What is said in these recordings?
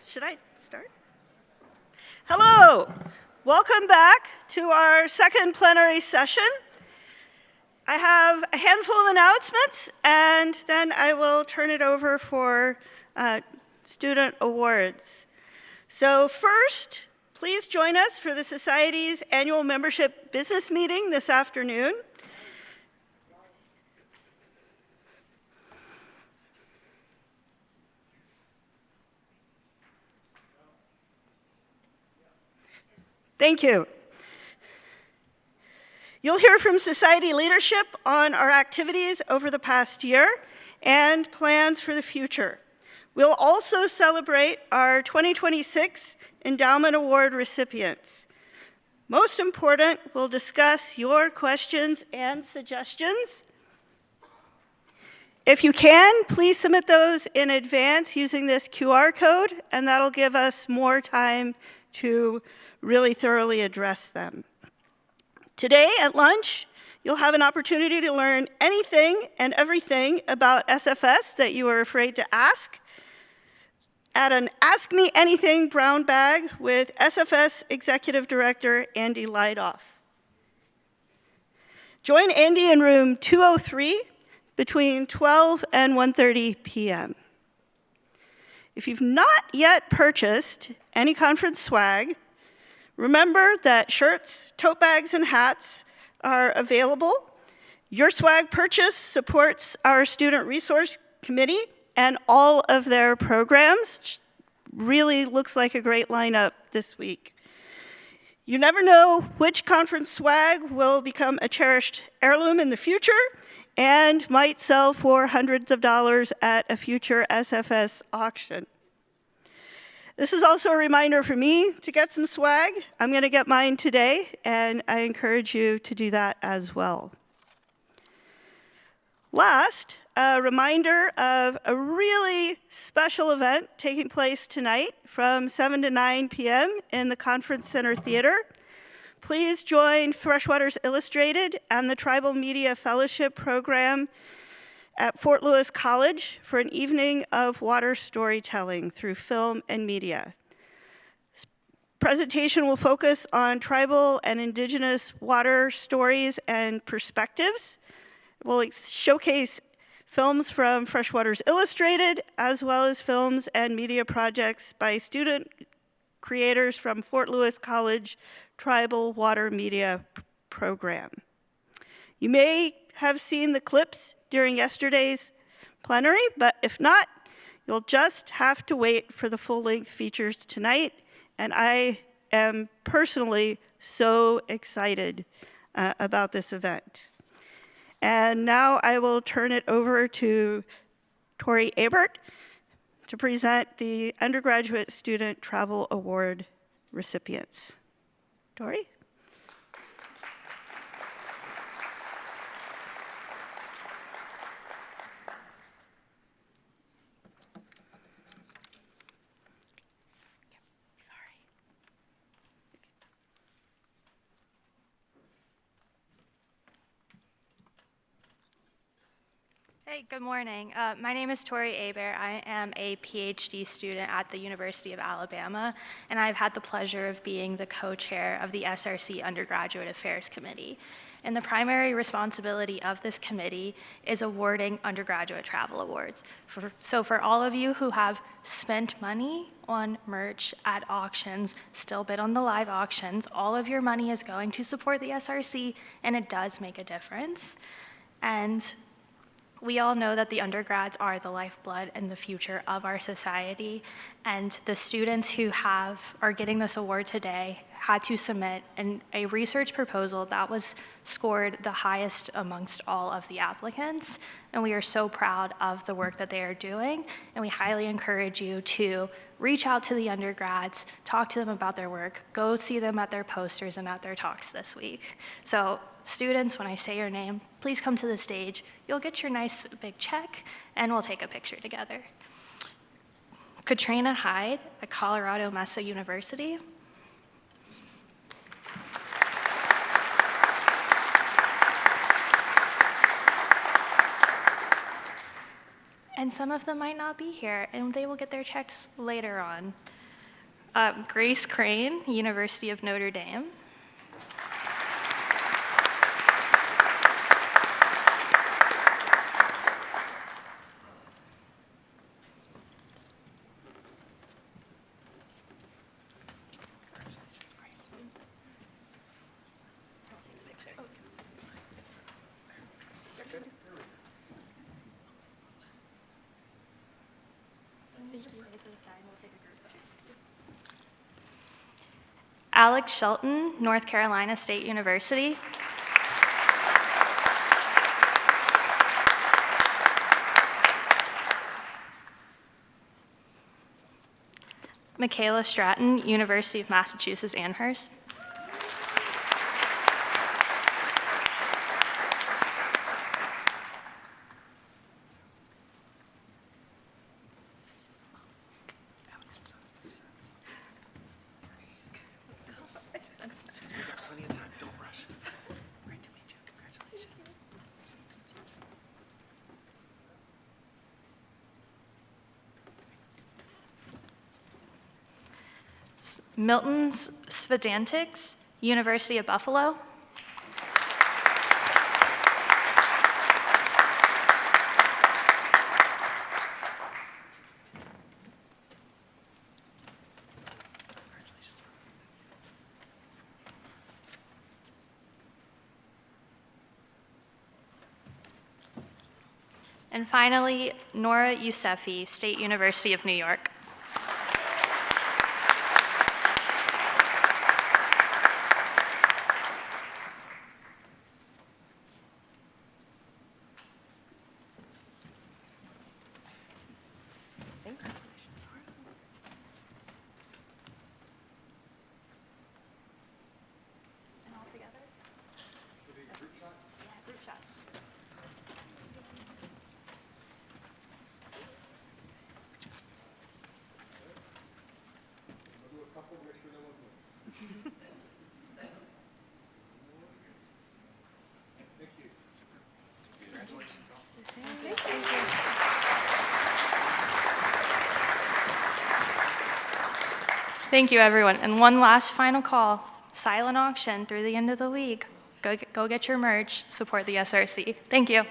Should I start? Hello, welcome back to our second plenary session. I have a handful of announcements, and then I will turn it over for student awards. So first, please join us for the Society's annual membership business meeting this afternoon. Thank you. You'll hear from Society leadership on our activities over the past year and plans for the future. We'll also celebrate our 2026 Endowment Award recipients. Most important, we'll discuss your questions and suggestions. If you can, please submit those in advance using this QR code, and that'll give us more time to really thoroughly address them. Today at lunch, you'll have an opportunity to learn anything and everything about SFS that you are afraid to ask at an Ask Me Anything brown bag with SFS Executive Director Andy Leidoff. Join Andy in room 203 between 12 and 1:30 p.m. If you've not yet purchased any conference swag, remember that shirts, tote bags, and hats are available. Your swag purchase supports our Student Resource Committee and all of their programs. Really looks like a great lineup this week. You never know which conference swag will become a cherished heirloom in the future and might sell for hundreds of dollars at a future SFS auction. This is also a reminder for me to get some swag. I'm going to get mine today, and I encourage you to do that as well. Last, a reminder of a really special event taking place tonight from 7 to 9 p.m. in the Conference Center Theater. Please join Freshwaters Illustrated and the Tribal Media Fellowship Program at Fort Lewis College for an evening of water storytelling through film and media. This presentation will focus on tribal and indigenous water stories and perspectives. It will showcase films from Freshwaters Illustrated, as well as films and media projects by student creators from Fort Lewis College Tribal Water Media Program. You may have seen the clips during yesterday's plenary, but if not, you'll just have to wait for the full-length features tonight, and I am personally so excited about this event. And now I will turn it over to Tori Abert to present the Undergraduate Student Travel Award recipients. Tori? Hey, good morning. My name is Tori Aber. I am a PhD student at the University of Alabama, and I've had the pleasure of being the co-chair of the SRC Undergraduate Affairs Committee. And the primary responsibility of this committee is awarding undergraduate travel awards. So for all of you who have spent money on merch at auctions, still bid on the live auctions, all of your money is going to support the SRC, and it does make a difference. And we all know that the undergrads are the lifeblood and the future of our society, and the students who are getting this award today had to submit a research proposal that was scored the highest amongst all of the applicants, and we are so proud of the work that they are doing, and we highly encourage you to reach out to the undergrads, talk to them about their work, go see them at their posters and at their talks this week. So students, when I say your name, please come to the stage. You'll get your nice big check, and we'll take a picture together. Katrina Hyde at Colorado Mesa University. And some of them might not be here, and they will get their checks later on. Grace Crane, University of Notre Dame. Alex Shelton, North Carolina State University. Michaela Stratton, University of Massachusetts Amherst. Milton Svedantix, University of Buffalo. And finally, Nora Yousefi, State University of New York. Thank you, everyone. And one last final call, silent auction through the end of the week. Go get your merch, support the SRC. Thank you.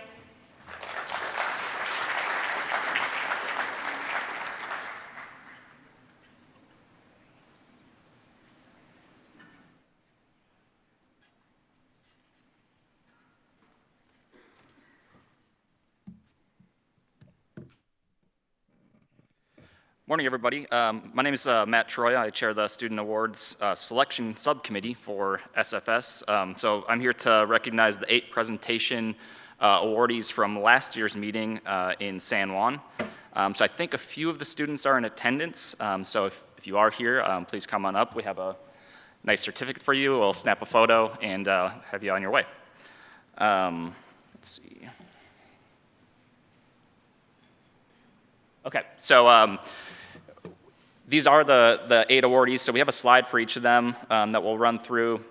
Morning, everybody. My name is Matt Troy. I chair the Student Awards Selection Subcommittee for SFS. So I'm here to recognize the 8 presentation awardees from last year's meeting in San Juan. So I think a few of the students are in attendance. So if you are here, please come on up. We have a nice certificate for you. We'll snap a photo and have you on your way. Let's see. Okay, so these are the 8 awardees. So we have a slide for each of them that we'll run through.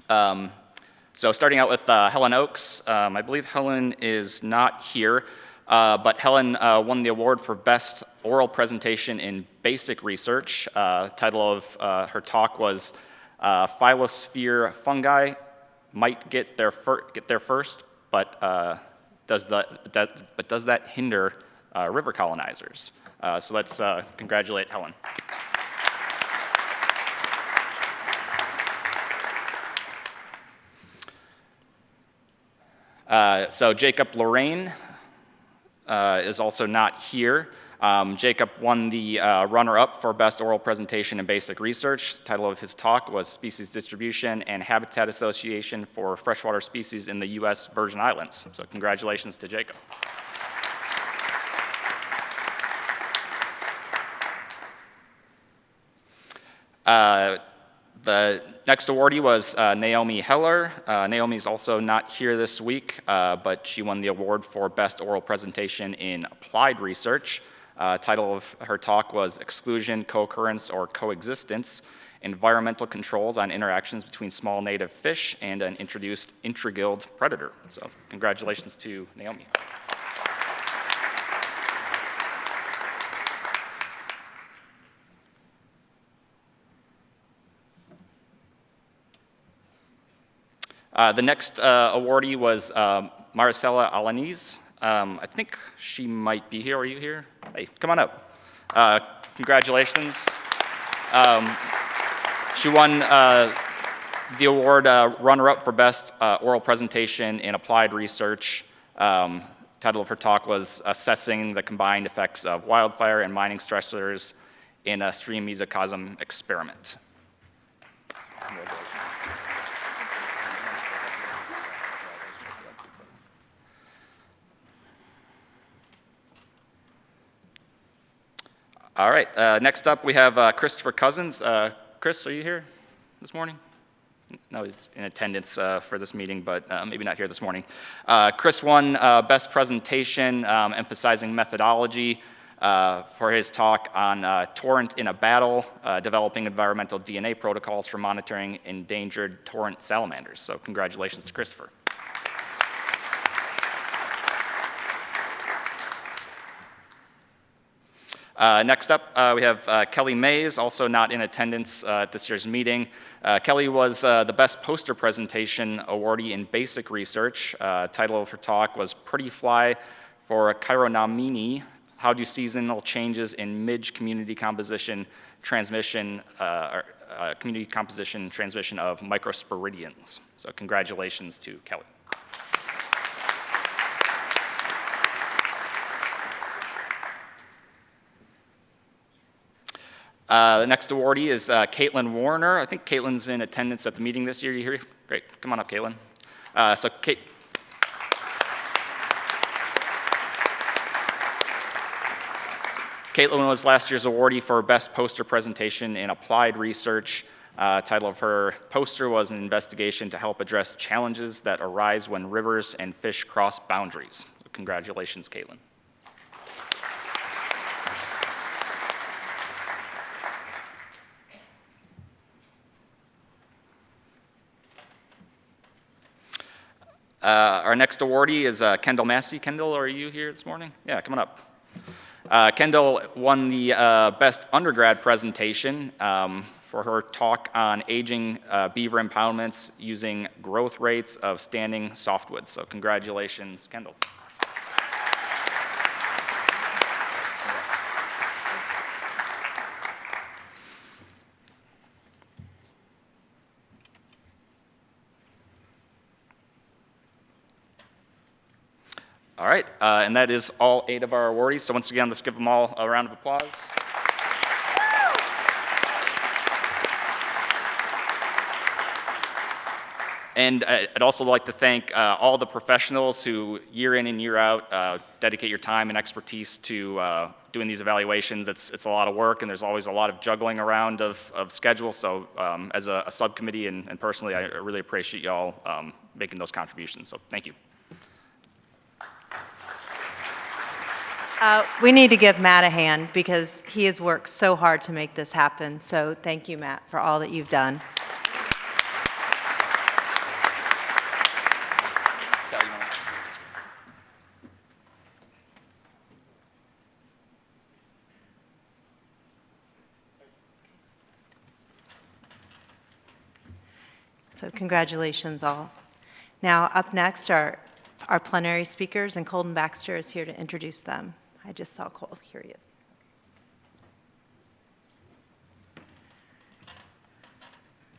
So starting out with Helen Oakes. I believe Helen is not here, but Helen won the award for Best Oral Presentation in Basic Research. Title of her talk was Phylosphere Fungi Might Get there first, but does that hinder river colonizers? So let's congratulate Helen. So Jacob Lorraine is also not here. Jacob won the runner-up for Best Oral Presentation in Basic Research. The title of his talk was Species Distribution and Habitat Association for Freshwater Species in the U.S. Virgin Islands. So congratulations to Jacob. The next awardee was Naomi Heller. Naomi's also not here this week, but she won the award for Best Oral Presentation in Applied Research. Title of her talk was Exclusion, Co-occurrence, or Coexistence, Environmental Controls on Interactions Between Small Native Fish and an Introduced Intragilled Predator. So congratulations to Naomi. The next awardee was Maricela Alaniz. I think she might be here. Are you here? Hey, come on up. Congratulations. She won the award runner-up for Best Oral Presentation in Applied Research. Title of her talk was Assessing the Combined Effects of Wildfire and Mining Stressors in a Stream Mesocosm Experiment. All right, next up we have Christopher Cousins. Chris, are you here this morning? No, he's in attendance for this meeting, but maybe not here this morning. Chris won Best Presentation, emphasizing methodology for his talk on torrent in a battle, developing environmental DNA protocols for monitoring endangered torrent salamanders. So congratulations to Christopher. Next up, we have Kelly Mays, also not in attendance at this year's meeting. Kelly was the Best Poster Presentation awardee in Basic Research. Title of her talk was Pretty Fly for Chironomini, How Do Seasonal Changes in Midge Community Composition Transmission of microsporidians. So congratulations to Kelly. The next awardee is Caitlin Warner. I think Caitlin's in attendance at the meeting this year. You here? Great. Come on up, Caitlin. Caitlin was last year's awardee for Best Poster Presentation in Applied Research. Title of her poster was an investigation to help address challenges that arise when rivers and fish cross boundaries. So congratulations, Caitlin. Our next awardee is Kendall Massey. Kendall, are you here this morning? Yeah, come on up. Kendall won the Best Undergrad Presentation for her talk on aging beaver impoundments using growth rates of standing softwoods. So congratulations, Kendall. All right, and that is all 8 of our awardees. So once again, let's give them all a round of applause. And I'd also like to thank all the professionals who, year in and year out, dedicate your time and expertise to doing these evaluations. It's a lot of work, and there's always a lot of juggling around of schedule. So as a subcommittee and personally, I really appreciate you all making those contributions. So thank you. We need to give Matt a hand because he has worked so hard to make this happen. So thank you, Matt, for all that you've done. So congratulations all. Now up next are our plenary speakers, and Colton Baxter is here to introduce them. I just saw Cole. Here he is.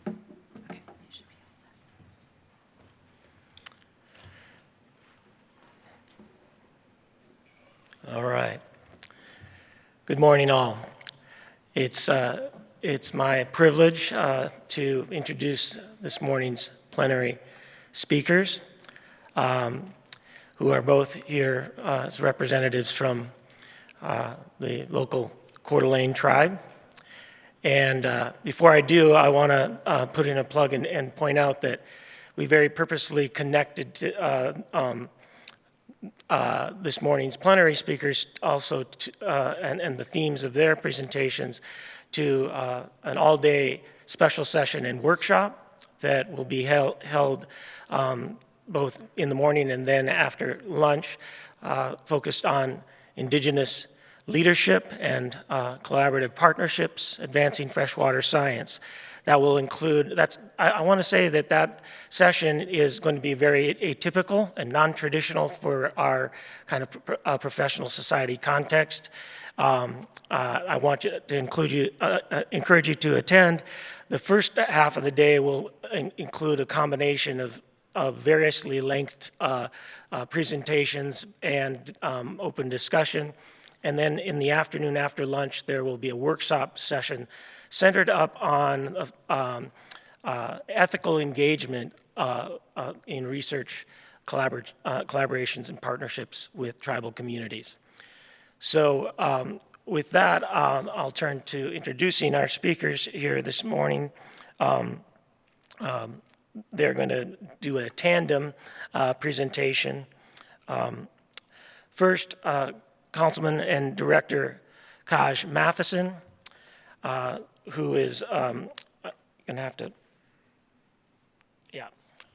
Okay, you should be all set. All right. Good morning, all. It's my privilege to introduce this morning's plenary speakers, who are both here as representatives from the local Coeur d'Alene tribe. And before I do, I want to put in a plug and point out that we very purposely connected to, this morning's plenary speakers also to, and the themes of their presentations to an all-day special session and workshop that will be held both in the morning and then after lunch, focused on indigenous leadership and collaborative partnerships, advancing freshwater science. That will include, I want to say that that session is going to be very atypical and non-traditional for our kind of professional society context. I want you to encourage you to attend. The first half of the day will include a combination of variously lengthed presentations and open discussion. And then in the afternoon after lunch, there will be a workshop session centered up on ethical engagement in research collaborations and partnerships with tribal communities. So with that, I'll turn to introducing our speakers here this morning. They're going to do a tandem presentation. First, Councilman and Director Kaj Matheson, who is going to have to, yeah,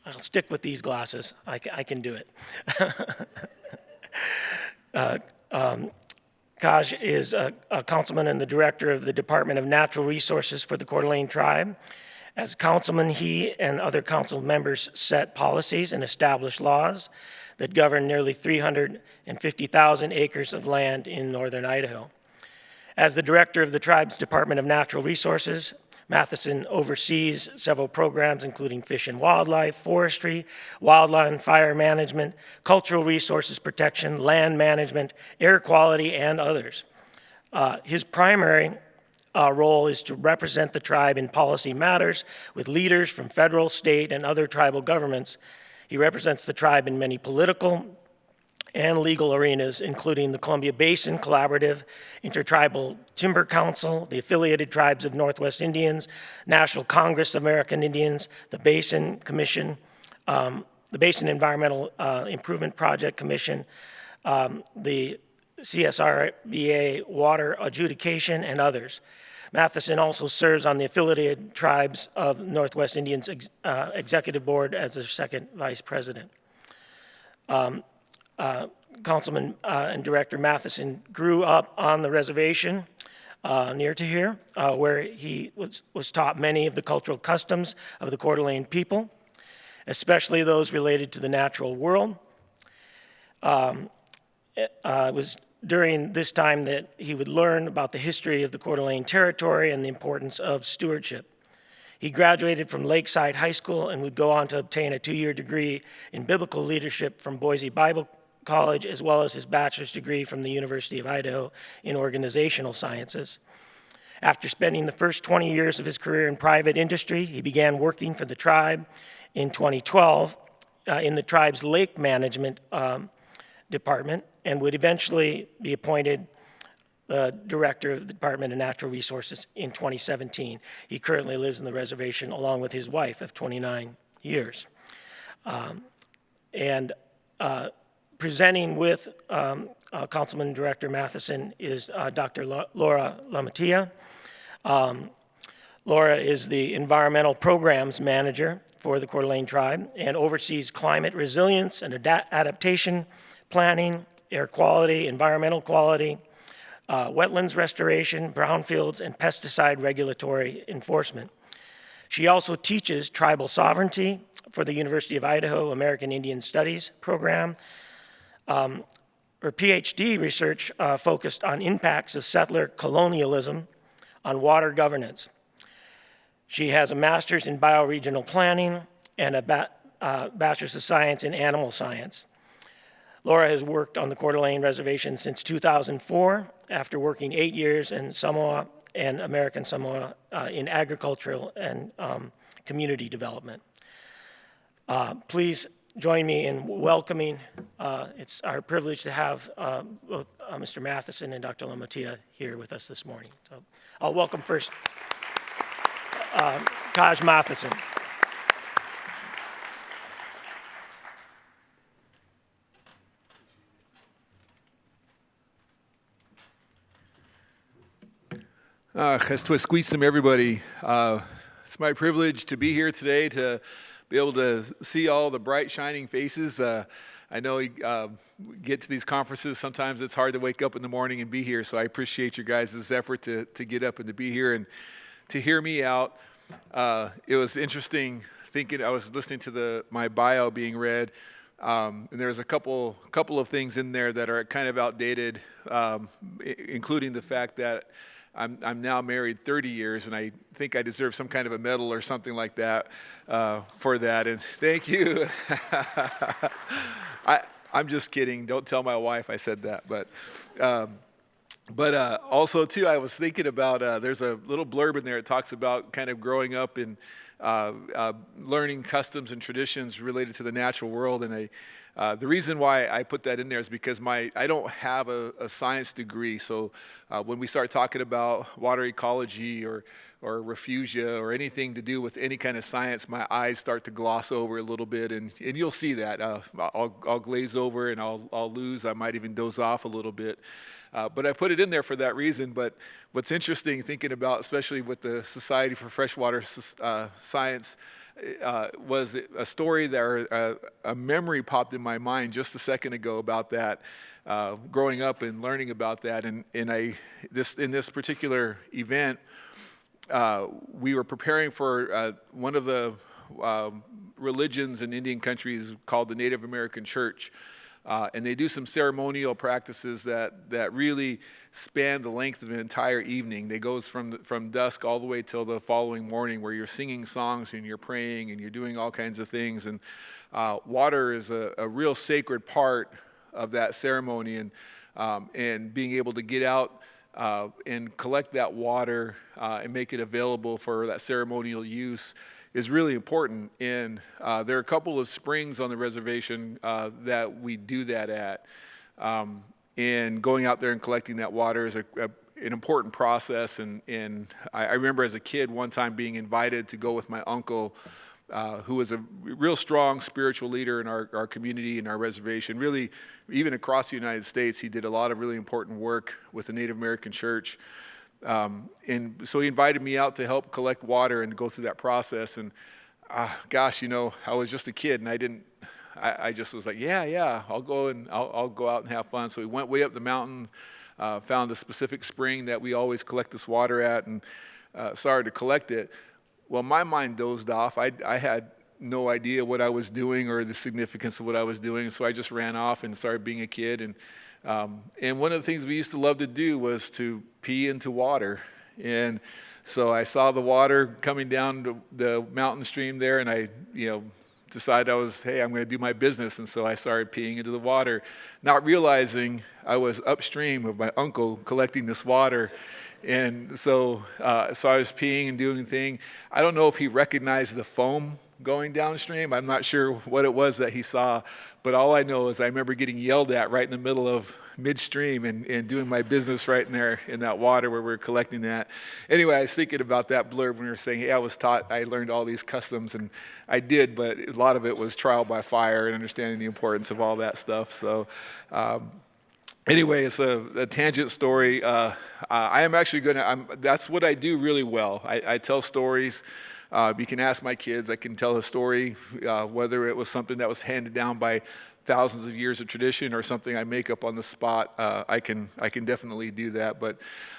I'll stick with these glasses. I can do it. Kaj is a councilman and the director of the Department of Natural Resources for the Coeur d'Alene Tribe. As councilman, he and other council members set policies and establish laws that govern nearly 350,000 acres of land in northern Idaho. As the director of the tribe's Department of Natural Resources, Matheson oversees several programs including fish and wildlife, forestry, wildland fire management, cultural resources protection, land management, air quality, and others. His primary role is to represent the tribe in policy matters with leaders from federal, state, and other tribal governments. He represents the tribe in many political and legal arenas, including the Columbia Basin Collaborative, Intertribal Timber Council, the Affiliated Tribes of Northwest Indians, National Congress of American Indians, the Basin Commission, the Basin Environmental Improvement Project Commission, the CSRBA Water Adjudication, and others. Matheson also serves on the Affiliated Tribes of Northwest Indians Executive Board as their second vice president. Councilman and Director Matheson grew up on the reservation near to here, where he was taught many of the cultural customs of the Coeur d'Alene people, especially those related to the natural world. It was during this time that he would learn about the history of the Coeur d'Alene territory and the importance of stewardship. He graduated from Lakeside High School and would go on to obtain a 2-year degree in biblical leadership from Boise Bible College, as well as his bachelor's degree from the University of Idaho in organizational sciences. After spending the first 20 years of his career in private industry, he began working for the tribe in 2012 in the tribe's lake management department, and would eventually be appointed director of the Department of Natural Resources in 2017. He currently lives in the reservation along with his wife of 29 years. Presenting with Councilman Director Matheson is Dr. Laura Lamatia. Laura is the Environmental Programs Manager for the Coeur d'Alene Tribe and oversees climate resilience and adaptation planning, air quality, environmental quality, wetlands restoration, brownfields, and pesticide regulatory enforcement. She also teaches tribal sovereignty for the University of Idaho American Indian Studies program. Her PhD research focused on impacts of settler colonialism on water governance. She has a master's in bioregional planning and a bachelor's of science in animal science. Laura has worked on the Coeur d'Alene Reservation since 2004, after working 8 years in Samoa and American Samoa in agricultural and community development. Please join me in welcoming, it's our privilege to have both Mr. Matheson and Dr. Lamatia here with us this morning. So I'll welcome first Kaj Matheson. Chestwesquisum, everybody. It's my privilege to be here today to be able to see all the bright, shining faces. I know you get to these conferences, sometimes it's hard to wake up in the morning and be here, so I appreciate your guys' effort to get up and to be here and to hear me out. It was interesting thinking, I was listening to my bio being read, and there's a couple of things in there that are kind of outdated, including the fact that I'm now married 30 years, and I think I deserve some kind of a medal or something like that for that. And thank you. I'm just kidding. Don't tell my wife I said that. But also, too, I was thinking about there's a little blurb in there. It talks about kind of growing up and learning customs and traditions related to the natural world. And the reason why I put that in there is because I don't have a science degree. So when we start talking about water ecology or refugia or anything to do with any kind of science, my eyes start to gloss over a little bit, and you'll see that. I'll glaze over and I'll lose. I might even doze off a little bit. But I put it in there for that reason. But what's interesting, thinking about, especially with the Society for Freshwater Science, was a story that a memory popped in my mind just a second ago about that, growing up and learning about that. And in this particular event, we were preparing for one of the religions in Indian countries called the Native American Church. And they do some ceremonial practices that really span the length of an entire evening. They goes from dusk all the way till the following morning, where you're singing songs and you're praying and you're doing all kinds of things. And water is a real sacred part of that ceremony, and being able to get out and collect that water and make it available for that ceremonial use is really important. And there are a couple of springs on the reservation that we do that at. And going out there and collecting that water is an important process. And I remember as a kid one time being invited to go with my uncle, who was a real strong spiritual leader in our community and our reservation. Really, even across the United States, he did a lot of really important work with the Native American Church. And so he invited me out to help collect water and go through that process. And gosh, I was just a kid, and I just was like, yeah, I'll go out and have fun. So we went way up the mountain, found a specific spring that we always collect this water at, and started to collect it. Well, my mind dozed off. I had no idea what I was doing or the significance of what I was doing, so I just ran off and started being a kid. And one of the things we used to love to do was to pee into water. And so I saw the water coming down the mountain stream there, and I decided I'm going to do my business. And so I started peeing into the water, not realizing I was upstream of my uncle collecting this water. And so I was peeing and doing the thing. I don't know if he recognized the foam going downstream. I'm not sure what it was that he saw, but all I know is I remember getting yelled at right in the middle of midstream and doing my business right in there in that water where we were collecting that. Anyway, I was thinking about that blurb when we were saying, hey, I learned all these customs, and I did, but a lot of it was trial by fire and understanding the importance of all that stuff. So anyway, it's a tangent story. I am actually that's what I do really well. I tell stories. You can ask my kids. I can tell a story, whether it was something that was handed down by thousands of years of tradition or something I make up on the spot. I can definitely do that. But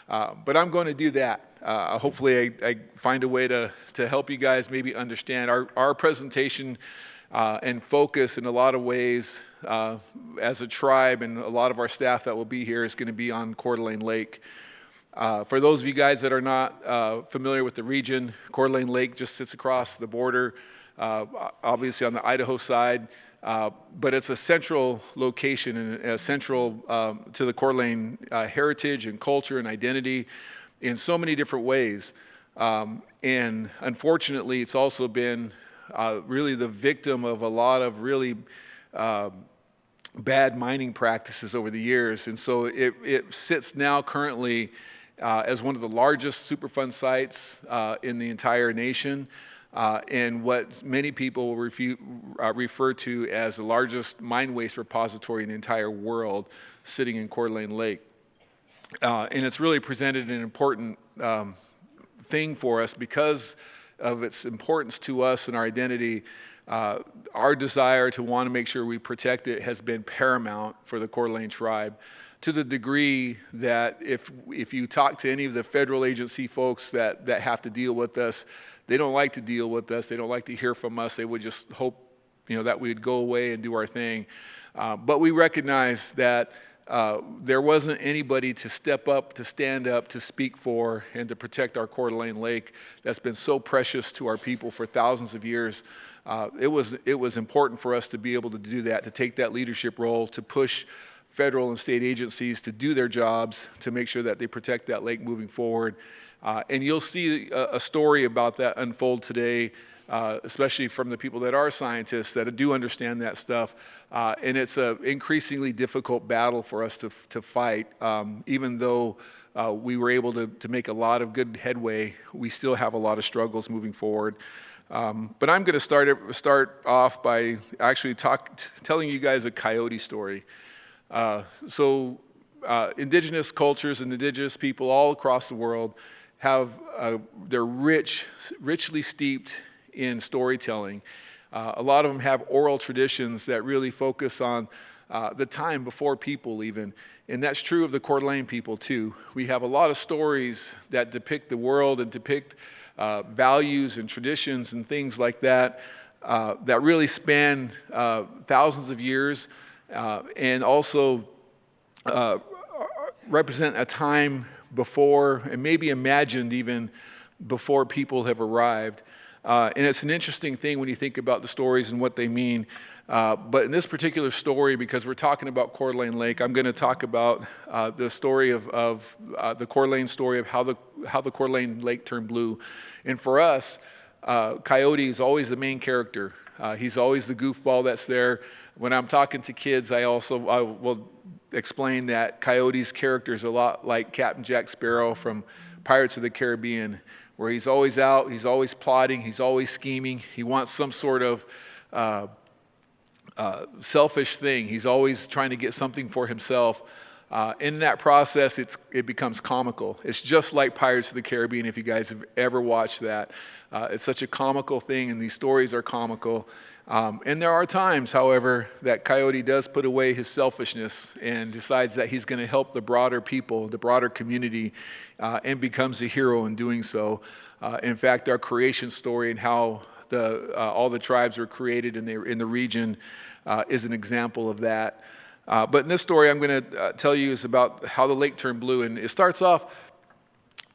I'm going to do that. Hopefully, I find a way to help you guys maybe understand our presentation and focus in a lot of ways as a tribe, and a lot of our staff that will be here is going to be on Coeur d'Alene Lake. For those of you guys that are not familiar with the region, Coeur d'Alene Lake just sits across the border, obviously on the Idaho side, but it's a central location and central to the Coeur d'Alene heritage and culture and identity in so many different ways. And unfortunately, it's also been really the victim of a lot of really bad mining practices over the years. And so it sits now currently as one of the largest Superfund sites in the entire nation, and what many people refer to as the largest mine waste repository in the entire world, sitting in Coeur d'Alene Lake. And it's really presented an important thing for us because of its importance to us and our identity. our desire to want to make sure we protect it has been paramount for the Coeur d'Alene tribe, to the degree that if you talk to any of the federal agency folks that have to deal with us, they don't like to deal with us. They don't like to hear from us. They would just hope, that we'd go away and do our thing. But we recognize that there wasn't anybody to step up, to stand up, to speak for, and to protect our Coeur d'Alene Lake that's been so precious to our people for thousands of years. It was important for us to be able to do that, to take that leadership role, to push federal and state agencies to do their jobs, to make sure that they protect that lake moving forward. And you'll see a story about that unfold today, especially from the people that are scientists that do understand that stuff. And it's an increasingly difficult battle for us to fight. Even though we were able to make a lot of good headway, we still have a lot of struggles moving forward. But I'm going to start off by actually telling you guys a coyote story. Indigenous cultures and indigenous people all across the world they're richly steeped in storytelling. A lot of them have oral traditions that really focus on the time before people even. And that's true of the Coeur d'Alene people too. We have a lot of stories that depict the world and depict values and traditions and things like that that really span thousands of years and also represent a time before and maybe imagined even before people have arrived. And it's an interesting thing when you think about the stories and what they mean. But in this particular story, because we're talking about Coeur d'Alene Lake, I'm going to talk about the story of the Coeur d'Alene story of how the Coeur d'Alene Lake turned blue. And for us, Coyote is always the main character. He's always the goofball that's there. When I'm talking to kids, I will explain that Coyote's character is a lot like Captain Jack Sparrow from Pirates of the Caribbean, where he's always out, he's always plotting, he's always scheming. He wants some sort of selfish thing. He's always trying to get something for himself. In that process, it becomes comical. It's just like Pirates of the Caribbean, if you guys have ever watched that. It's such a comical thing, and these stories are comical. And there are times, however, that Coyote does put away his selfishness and decides that he's going to help the broader people, the broader community, and becomes a hero in doing so. In fact, our creation story and how all the tribes were created in the region is an example of that. But in this story I'm going to tell you is about how the lake turned blue. And it starts off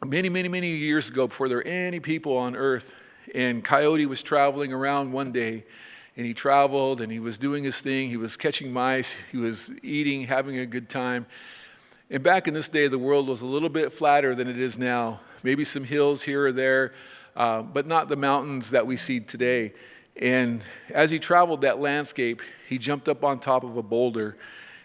many, many, many years ago, before there were any people on earth. And Coyote was traveling around one day, and he traveled and he was doing his thing. He was catching mice, he was eating, having a good time. And back in this day, the world was a little bit flatter than it is now. Maybe some hills here or there, but not the mountains that we see today. And as he traveled that landscape, he jumped up on top of a boulder.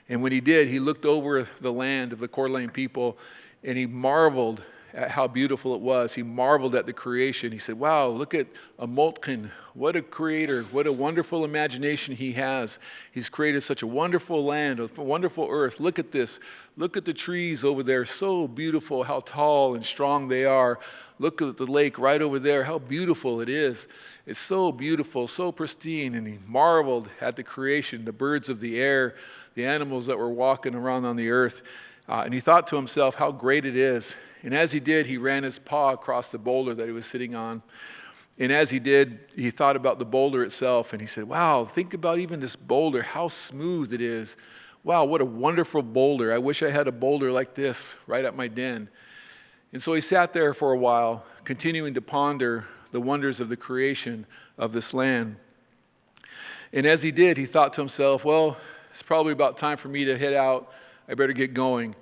And when he did, he looked over the land of the Coeur d'Alene people, and he marveled at how beautiful it was. He marveled at the creation. He said, wow, look at a Moltken. What a creator. What a wonderful imagination he has. He's created such a wonderful land, a wonderful earth. Look at this. Look at the trees over there. So beautiful, how tall and strong they are. Look at the lake right over there, how beautiful it is. It's so beautiful, so pristine. And he marveled at the creation, the birds of the air, the animals that were walking around on the earth. And he thought to himself how great it is. And as he did, he ran his paw across the boulder that he was sitting on. And as he did, he thought about the boulder itself. And he said, wow, think about even this boulder, how smooth it is. Wow, what a wonderful boulder. I wish I had a boulder like this right at my den. And so he sat there for a while, continuing to ponder the wonders of the creation of this land. And as he did, he thought to himself, well, it's probably about time for me to head out. I better get going.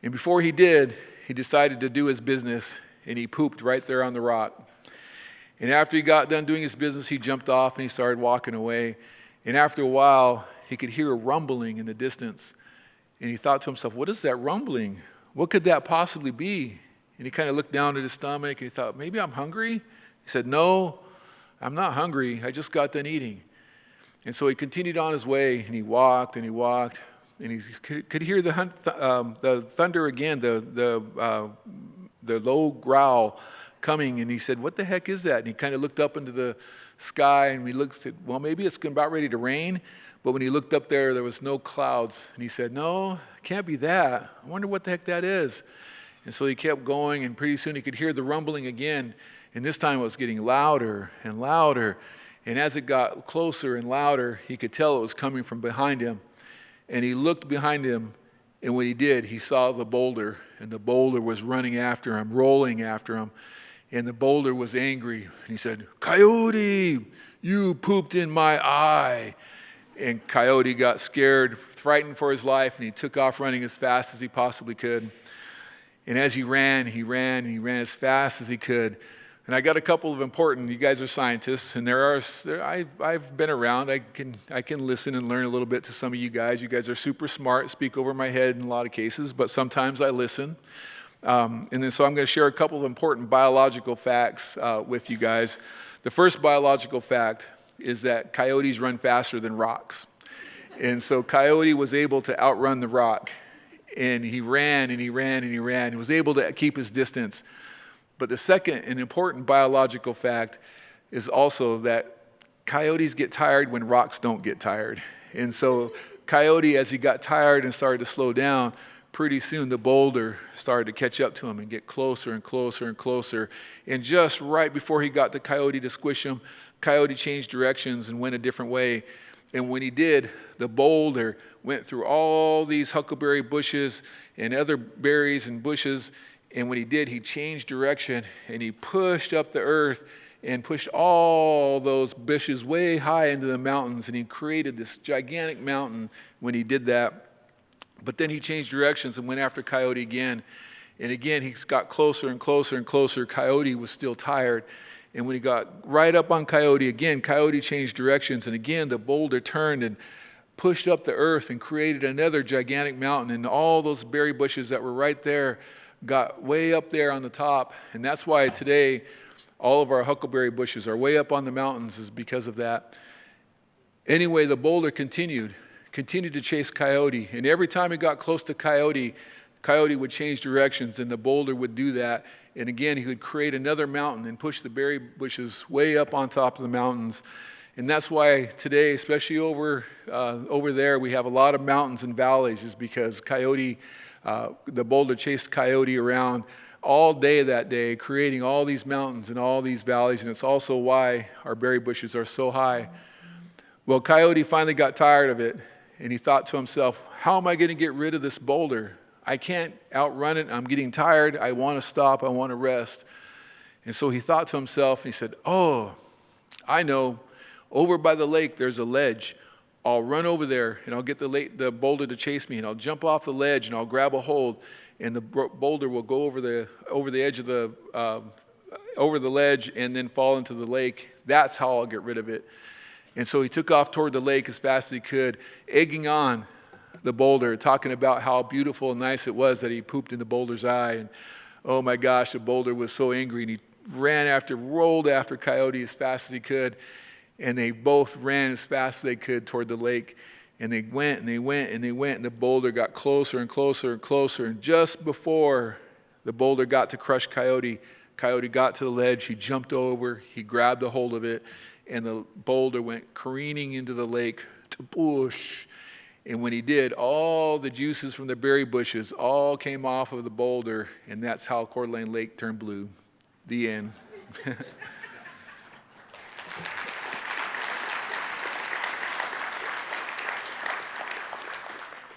And before he did, he decided to do his business, and he pooped right there on the rock. And after he got done doing his business, he jumped off and he started walking away. And after a while, he could hear a rumbling in the distance. And he thought to himself, what is that rumbling? What could that possibly be? And he kind of looked down at his stomach and he thought, maybe I'm hungry? He said, no, I'm not hungry. I just got done eating. And so he continued on his way, and he walked and he walked, and he could hear the thunder again, the low growl coming, and he said, what the heck is that? And he kind of looked up into the sky, and we said, well, maybe it's about ready to rain. But when he looked up there, there was no clouds. And he said, no, it can't be that. I wonder what the heck that is. And so he kept going, and pretty soon he could hear the rumbling again. And this time it was getting louder and louder. And as it got closer and louder, he could tell it was coming from behind him. And he looked behind him, and when he did, he saw the boulder. And the boulder was running after him, rolling after him. And the boulder was angry. And he said, Coyote, you pooped in my eye. And Coyote got scared, frightened for his life, and he took off running as fast as he possibly could. And as he ran as fast as he could. And I got a couple of important, you guys are scientists, and I've been around. I can listen and learn a little bit to some of you guys. You guys are super smart, speak over my head in a lot of cases, but sometimes I listen. And then so I'm going to share a couple of important biological facts with you guys. The first biological fact is that coyotes run faster than rocks. And so Coyote was able to outrun the rock. And he ran and he ran and he ran. He was able to keep his distance. But the second and important biological fact is also that coyotes get tired when rocks don't get tired. And so Coyote, as he got tired and started to slow down, pretty soon the boulder started to catch up to him and get closer and closer and closer. And just right before he got the Coyote to squish him, Coyote changed directions and went a different way. And when he did, the boulder went through all these huckleberry bushes and other berries and bushes. And when he did, he changed direction and he pushed up the earth and pushed all those bushes way high into the mountains. And he created this gigantic mountain when he did that. But then he changed directions and went after Coyote again. And again, he got closer and closer and closer. Coyote was still tired. And when he got right up on Coyote again, Coyote changed directions. And again, the boulder turned and pushed up the earth and created another gigantic mountain. And all those berry bushes that were right there got way up there on the top. And that's why today all of our huckleberry bushes are way up on the mountains, is because of that. Anyway, the boulder continued to chase Coyote. And every time it got close to Coyote, Coyote would change directions and the boulder would do that. And again, he would create another mountain and push the berry bushes way up on top of the mountains. And that's why today, especially over there, we have a lot of mountains and valleys, is because Coyote, the boulder chased Coyote around all day that day, creating all these mountains and all these valleys. And it's also why our berry bushes are so high. Well, Coyote finally got tired of it, and he thought to himself, how am I going to get rid of this boulder? I can't outrun it. I'm getting tired. I want to stop. I want to rest. And so he thought to himself, and he said, oh, I know. Over by the lake, there's a ledge. I'll run over there, and I'll get the boulder to chase me, and I'll jump off the ledge, and I'll grab a hold, and the boulder will go over the edge of over the ledge and then fall into the lake. That's how I'll get rid of it. And so he took off toward the lake as fast as he could, egging on the boulder, talking about how beautiful and nice it was that he pooped in the boulder's eye. And oh my gosh, the boulder was so angry, and he rolled after Coyote as fast as he could. And they both ran as fast as they could toward the lake. And they went and they went and they went, and the boulder got closer and closer and closer. And just before the boulder got to crush Coyote, Coyote got to the ledge. He jumped over, he grabbed a hold of it, and the boulder went careening into the lake. Whoosh. And when he did, all the juices from the berry bushes all came off of the boulder, and that's how Coeur d'Alene Lake turned blue. The end.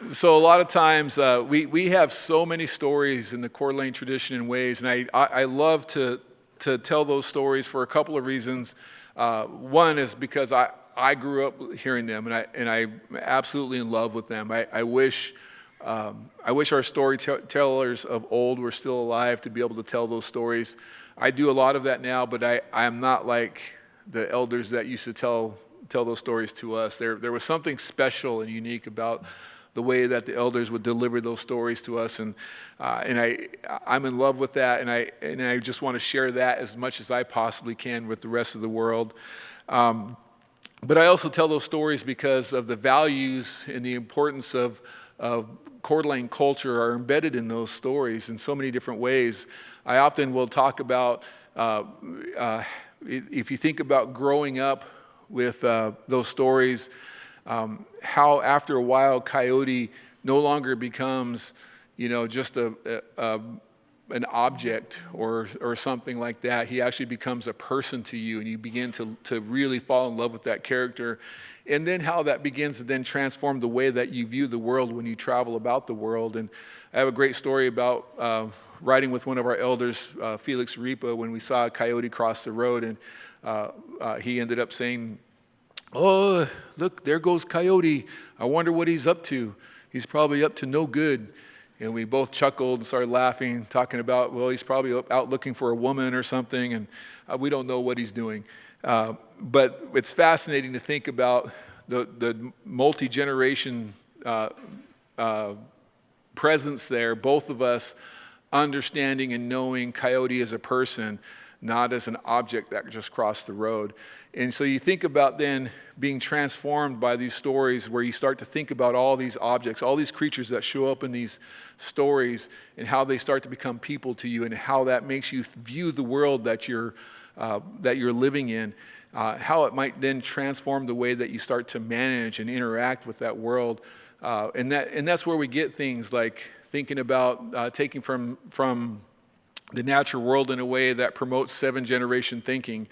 So a lot of times we have so many stories in the Coeur d'Alene tradition and ways, and I love to tell those stories for a couple of reasons. One is because I grew up hearing them, and I'm absolutely in love with them. I wish our storytellers of old were still alive to be able to tell those stories. I do a lot of that now, but I am not like the elders that used to tell those stories to us. There was something special and unique about the way that the elders would deliver those stories to us, and I'm in love with that, and I just want to share that as much as I possibly can with the rest of the world. But I also tell those stories because of the values and the importance of Coeur d'Alene culture are embedded in those stories in so many different ways. I often will talk about if you think about growing up with those stories, how after a while Coyote no longer becomes, just an object or something like that. He actually becomes a person to you, and you begin to really fall in love with that character. And then how that begins to then transform the way that you view the world when you travel about the world. And I have a great story about riding with one of our elders, Felix Ripa, when we saw a coyote cross the road, and he ended up saying, "Oh, look, there goes Coyote. I wonder what he's up to. He's probably up to no good." And we both chuckled and started laughing, talking about, well, he's probably out looking for a woman or something, and we don't know what he's doing. But it's fascinating to think about the multi-generation presence there, both of us understanding and knowing Coyote as a person, not as an object that just crossed the road. And so you think about then being transformed by these stories where you start to think about all these objects, all these creatures that show up in these stories, and how they start to become people to you, and how that makes you view the world that you're living in, how it might then transform the way that you start to manage and interact with that world. And that's where we get things like thinking about taking from the natural world in a way that promotes 7-generation thinking,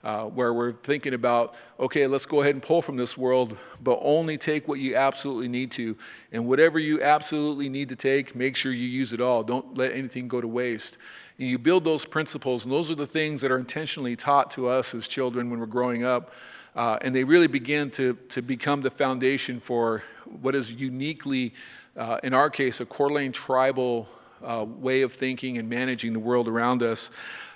where we're thinking about, okay, let's go ahead and pull from this world, but only take what you absolutely need to. And whatever you absolutely need to take, make sure you use it all. Don't let anything go to waste. And you build those principles, and those are the things that are intentionally taught to us as children when we're growing up. And they really begin to become the foundation for what is uniquely, in our case, a Coeur d'Alene tribal way of thinking and managing the world around us.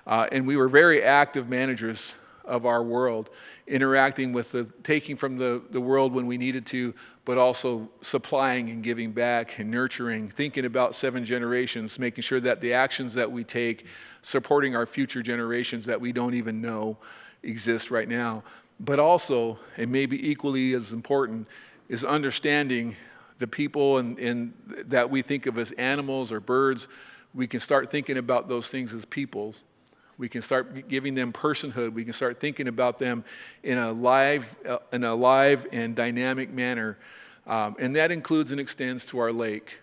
And we were very active managers of our world, interacting with taking from the world when we needed to, but also supplying and giving back and nurturing, thinking about 7 generations, making sure that the actions that we take, supporting our future generations that we don't even know exist right now. But also, and maybe equally as important, is understanding the people and that we think of as animals or birds. We can start thinking about those things as people. We can start giving them personhood. We can start thinking about them in a live and dynamic manner. And that includes and extends to our lake.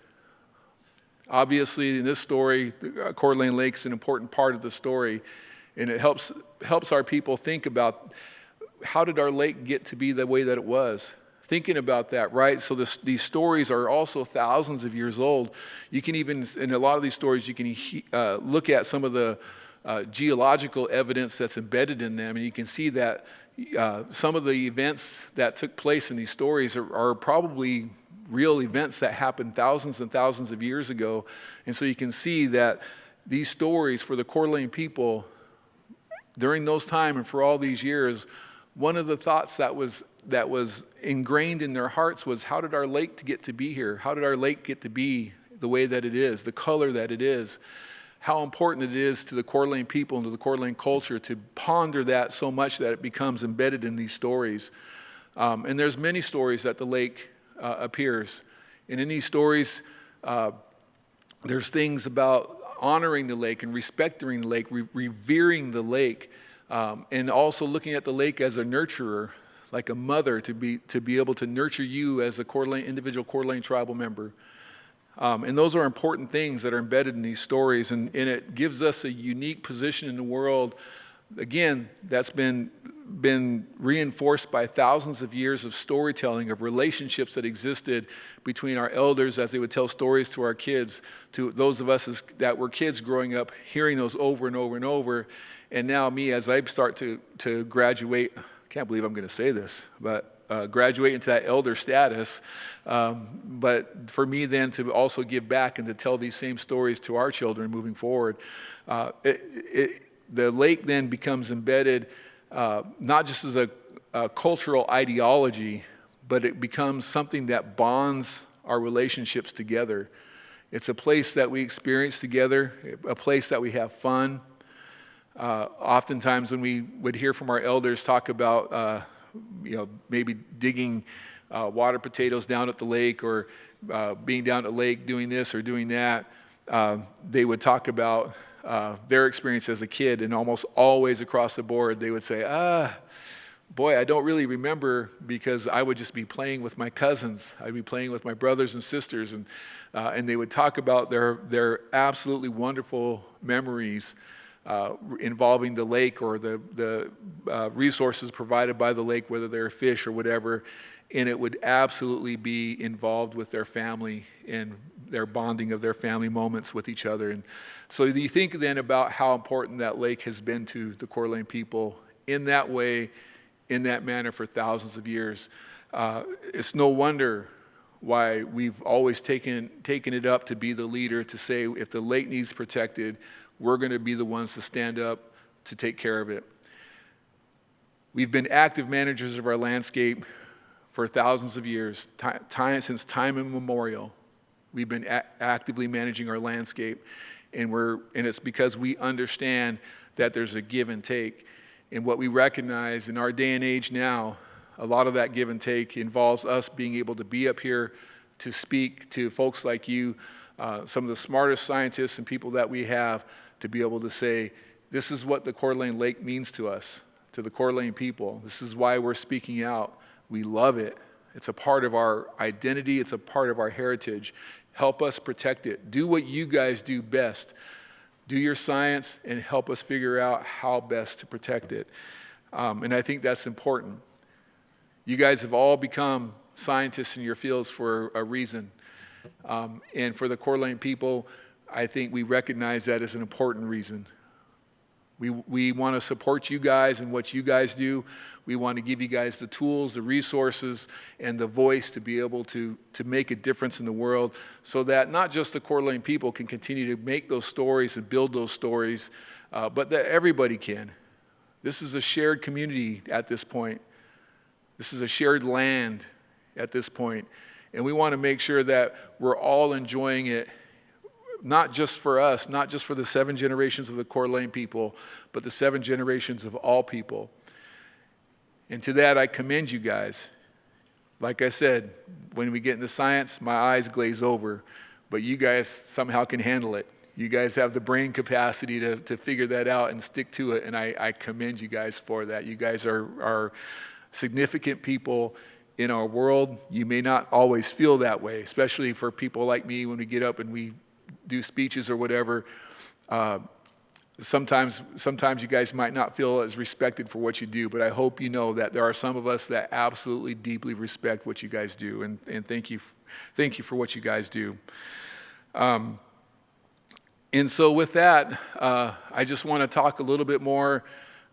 Obviously, in this story, Coeur d'Alene Lake is an important part of the story, and it helps our people think about how did our lake get to be the way that it was. Thinking about that, right? So these stories are also thousands of years old. You can even, in a lot of these stories, you can look at some of the geological evidence that's embedded in them, and you can see that some of the events that took place in these stories are probably real events that happened thousands and thousands of years ago. And so you can see that these stories for the Coeur d'Alene people during those time and for all these years, one of the thoughts that was ingrained in their hearts was, how did our lake get to be here? How did our lake get to be the way that it is, the color that it is? How important it is to the Coeur d'Alene people and to the Coeur d'Alene culture to ponder that so much that it becomes embedded in these stories. And there's many stories that the lake appears. And in these stories, there's things about honoring the lake and respecting the lake, revering the lake, and also looking at the lake as a nurturer, like a mother to be able to nurture you as a individual Coeur d'Alene tribal member. And those are important things that are embedded in these stories, and it gives us a unique position in the world, again, that's been reinforced by thousands of years of storytelling, of relationships that existed between our elders as they would tell stories to our kids, to those of us that were kids growing up, hearing those over and over and over. And now me, as I start to graduate, I can't believe I'm going to say this, but graduate into that elder status, but for me then to also give back and to tell these same stories to our children moving forward, the lake then becomes embedded not just as a cultural ideology, but it becomes something that bonds our relationships together. It's a place that we experience together, a place that we have fun. Oftentimes when we would hear from our elders talk about maybe digging water potatoes down at the lake, or being down at the lake doing this or doing that, they would talk about their experience as a kid, and almost always across the board, they would say, boy, I don't really remember because I would just be playing with my cousins. I'd be playing with my brothers and sisters, and they would talk about their absolutely wonderful memories involving the lake or the resources provided by the lake, whether they're fish or whatever, and it would absolutely be involved with their family and their bonding of their family moments with each other. And so you think then about how important that lake has been to the Coeur d'Alene people in that way, in that manner for thousands of years. It's no wonder why we've always taken it up to be the leader, to say if the lake needs protected, we're going to be the ones to stand up to take care of it. We've been active managers of our landscape for thousands of years, since time immemorial. We've been actively managing our landscape, and it's because we understand that there's a give and take. And what we recognize in our day and age now, a lot of that give and take involves us being able to be up here to speak to folks like you, some of the smartest scientists and people that we have, to be able to say, this is what the Coeur d'Alene Lake means to us, to the Coeur d'Alene people. This is why we're speaking out. We love it. It's a part of our identity. It's a part of our heritage. Help us protect it. Do what you guys do best. Do your science and help us figure out how best to protect it. And I think that's important. You guys have all become scientists in your fields for a reason. And for the Coeur d'Alene people, I think we recognize that as an important reason. We want to support you guys and what you guys do. We want to give you guys the tools, the resources, and the voice to be able to make a difference in the world, so that not just the Coeur d'Alene people can continue to make those stories and build those stories, but that everybody can. This is a shared community at this point. This is a shared land at this point. And we want to make sure that we're all enjoying it, not just for us, not just for the 7 generations of the Coeur d'Alene people, but the 7 generations of all people. And to that, I commend you guys. Like I said, when we get into science, my eyes glaze over, but you guys somehow can handle it. You guys have the brain capacity to figure that out and stick to it, and I commend you guys for that. You guys are significant people in our world. You may not always feel that way, especially for people like me when we get up and we do speeches or whatever. Sometimes you guys might not feel as respected for what you do, but I hope you know that there are some of us that absolutely deeply respect what you guys do, and thank you for what you guys do. And so with that, I just want to talk a little bit more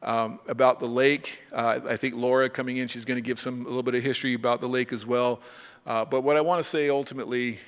about the lake. I think Laura coming in, she's going to give a little bit of history about the lake as well. But what I want to say ultimately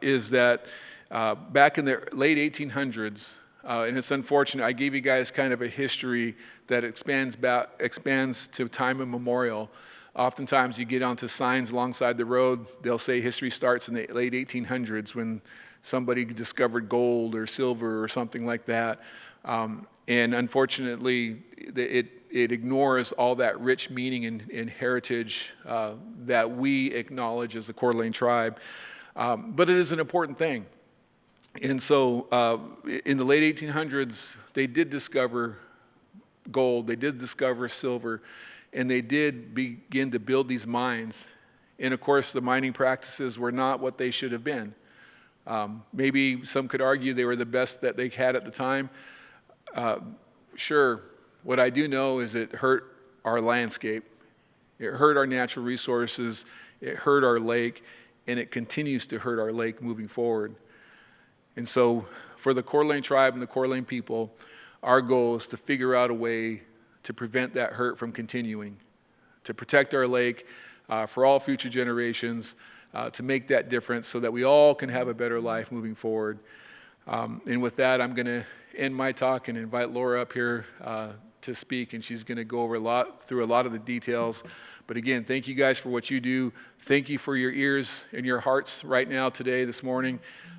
is that back in the late 1800s, and it's unfortunate, I gave you guys kind of a history that expands to time immemorial. Oftentimes you get onto signs alongside the road, they'll say history starts in the late 1800s when somebody discovered gold or silver or something like that. And unfortunately, it ignores all that rich meaning and heritage that we acknowledge as the Coeur d'Alene tribe. But it is an important thing. And so in the late 1800s, they did discover gold, they did discover silver, and they did begin to build these mines. And of course, the mining practices were not what they should have been. Maybe some could argue they were the best that they had at the time. Sure, what I do know is it hurt our landscape. It hurt our natural resources, it hurt our lake, and it continues to hurt our lake moving forward. And so for the Coeur d'Alene tribe and the Coeur d'Alene people, our goal is to figure out a way to prevent that hurt from continuing, to protect our lake for all future generations, to make that difference so that we all can have a better life moving forward. And with that, I'm going to end my talk and invite Laura up here to speak, and she's going to go over through a lot of the details. But again, thank you guys for what you do. Thank you for your ears and your hearts right now today, this morning.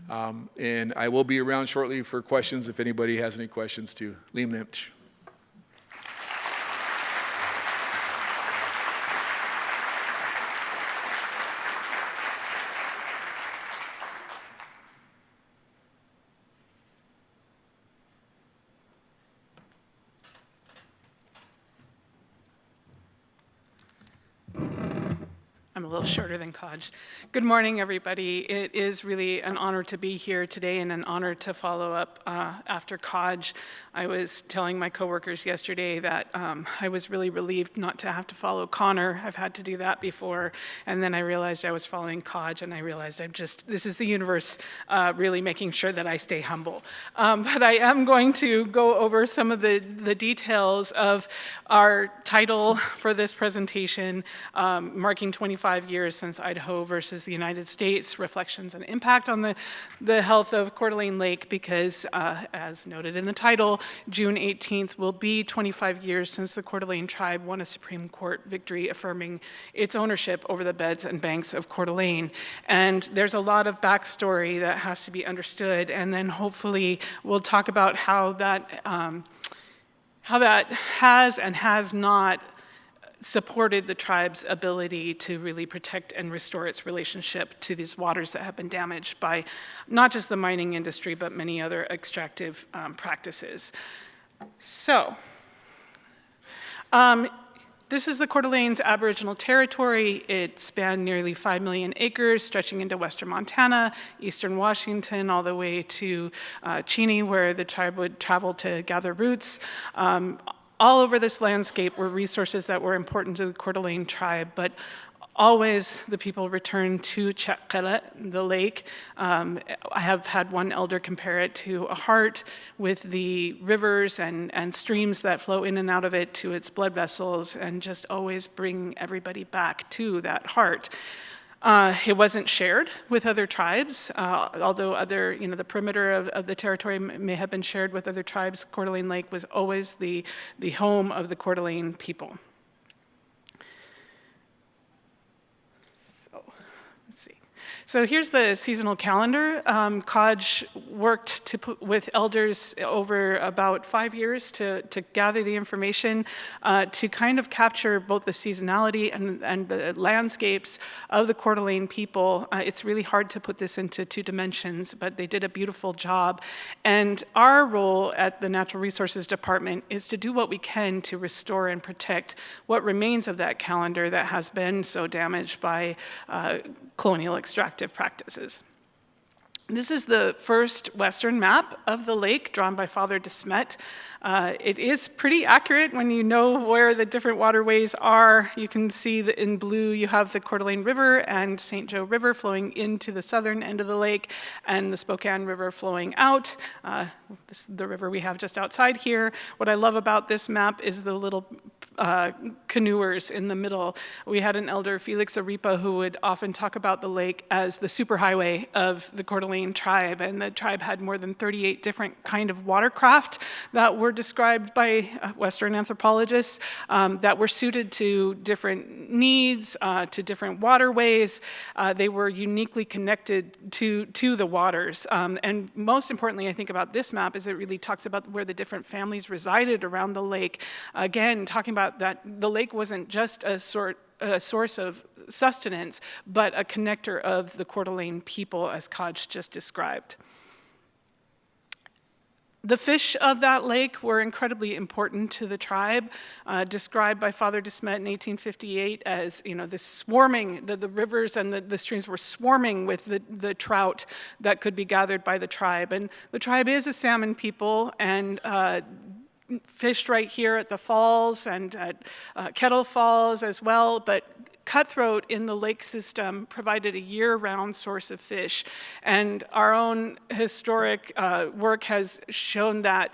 And I will be around shortly for questions if anybody has any questions too. Liam Limch. I'm a little shorter than Kaj. Good morning, everybody. It is really an honor to be here today and an honor to follow up after Kaj. I was telling my coworkers yesterday that I was really relieved not to have to follow Connor. I've had to do that before, and then I realized I was following Kaj, and I realized this is the universe really making sure that I stay humble. But I am going to go over some of the details of our title for this presentation, marking 25 years since Idaho versus the United States, Reflections and Impact on the Health of Coeur d'Alene Lake, because as noted in the title, June 18th will be 25 years since the Coeur d'Alene tribe won a Supreme Court victory affirming its ownership over the beds and banks of Coeur d'Alene. And there's a lot of backstory that has to be understood, and then hopefully we'll talk about how that has and has not supported the tribe's ability to really protect and restore its relationship to these waters that have been damaged by not just the mining industry, but many other extractive practices. So, this is the Coeur d'Alene's Aboriginal territory. It spanned nearly 5 million acres, stretching into western Montana, eastern Washington, all the way to Cheney, where the tribe would travel to gather roots. All over this landscape were resources that were important to the Coeur d'Alene tribe, but always the people returned to Tchekele, the lake. I have had one elder compare it to a heart with the rivers and streams that flow in and out of it to its blood vessels, and just always bring everybody back to that heart. It wasn't shared with other tribes, although the perimeter of the territory may have been shared with other tribes. Coeur d'Alene Lake was always the home of the Coeur d'Alene people. So here's the seasonal calendar. Kaj worked with elders over about 5 years to gather the information to kind of capture both the seasonality and the landscapes of the Coeur d'Alene people. It's really hard to put this into 2 dimensions, but they did a beautiful job. And our role at the Natural Resources Department is to do what we can to restore and protect what remains of that calendar that has been so damaged by colonial extractive practices. This is the first western map of the lake drawn by Father de Smet. It is pretty accurate when you know where the different waterways are. You can see that in blue you have the Coeur d'Alene River and St. Joe River flowing into the southern end of the lake, and the Spokane River flowing out. This is the river we have just outside here. What I love about this map is the little canoers in the middle. We had an elder, Felix Aripa, who would often talk about the lake as the superhighway of the Coeur d'Alene tribe, and the tribe had more than 38 different kind of watercraft that were described by Western anthropologists that were suited to different needs, to different waterways. They were uniquely connected to the waters. And most importantly, I think about this map is it really talks about where the different families resided around the lake. Again, talking about that the lake wasn't just a source of sustenance, but a connector of the Coeur d'Alene people, as Kaj just described. The fish of that lake were incredibly important to the tribe, described by Father de Smet in 1858 as, this swarming, the rivers and the streams were swarming with the trout that could be gathered by the tribe. And the tribe is a salmon people, and fished right here at the falls and at Kettle Falls as well, but cutthroat in the lake system provided a year-round source of fish. And our own historic work has shown that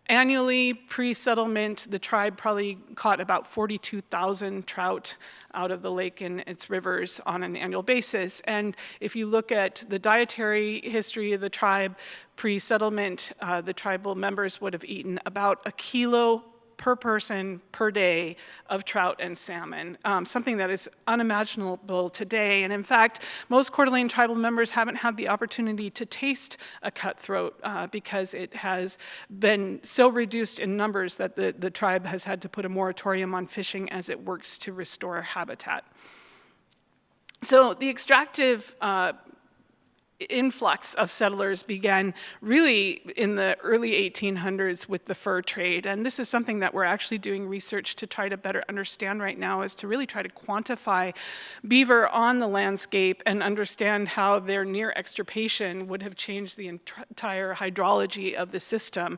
annually, pre-settlement, the tribe probably caught about 42,000 trout out of the lake and its rivers on an annual basis. And if you look at the dietary history of the tribe, pre-settlement, the tribal members would have eaten about 1 kilo per person per day of trout and salmon, something that is unimaginable today. And in fact, most Coeur d'Alene tribal members haven't had the opportunity to taste a cutthroat because it has been so reduced in numbers that the tribe has had to put a moratorium on fishing as it works to restore habitat. So the extractive influx of settlers began really in the early 1800s with the fur trade. And this is something that we're actually doing research to try to better understand right now, is to really try to quantify beaver on the landscape and understand how their near extirpation would have changed the entire hydrology of the system.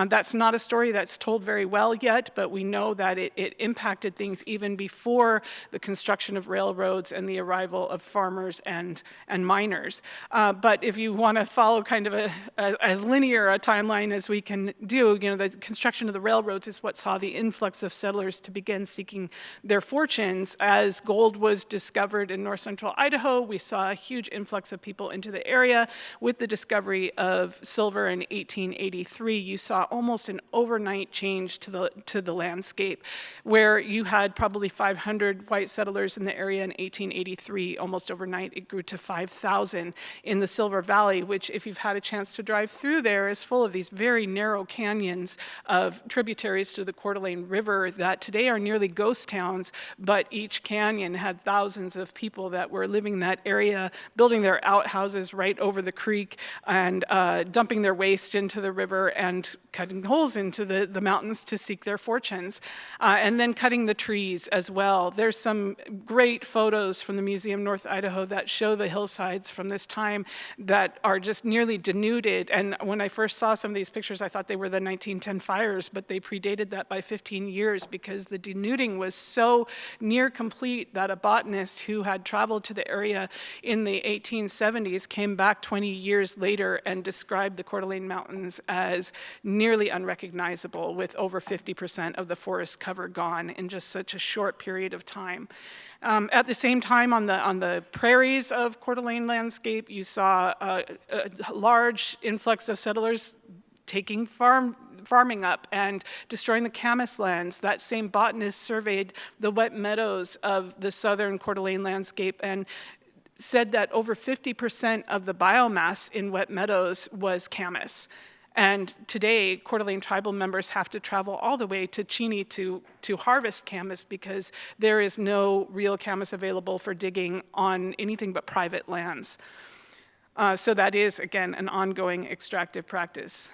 That's not a story that's told very well yet, but we know that it impacted things even before the construction of railroads and the arrival of farmers and miners. But if you want to follow kind of as linear a timeline as we can do, the construction of the railroads is what saw the influx of settlers to begin seeking their fortunes. As gold was discovered in north central Idaho, we saw a huge influx of people into the area. With the discovery of silver in 1883, you saw almost an overnight change to the landscape, where you had probably 500 white settlers in the area in 1883. Almost overnight, it grew to 5,000 in the Silver Valley, which, if you've had a chance to drive through there, is full of these very narrow canyons of tributaries to the Coeur d'Alene River that today are nearly ghost towns, but each canyon had thousands of people that were living in that area, building their outhouses right over the creek and dumping their waste into the river and cutting holes into the mountains to seek their fortunes, and then cutting the trees as well. There's some great photos from the Museum North Idaho that show the hillsides from this time that are just nearly denuded. And when I first saw some of these pictures, I thought they were the 1910 fires, but they predated that by 15 years because the denuding was so near complete that a botanist who had traveled to the area in the 1870s came back 20 years later and described the Coeur d'Alene Mountains as nearly unrecognizable, with over 50% of the forest cover gone in just such a short period of time. At the same time, on the prairies of Coeur d'Alene landscape, you saw a large influx of settlers taking farming up and destroying the camas lands. That same botanist surveyed the wet meadows of the southern Coeur d'Alene landscape and said that over 50% of the biomass in wet meadows was camas. And today, Coeur d'Alene tribal members have to travel all the way to Cheney to harvest camas because there is no real camas available for digging on anything but private lands. So that is, again, an ongoing extractive practice.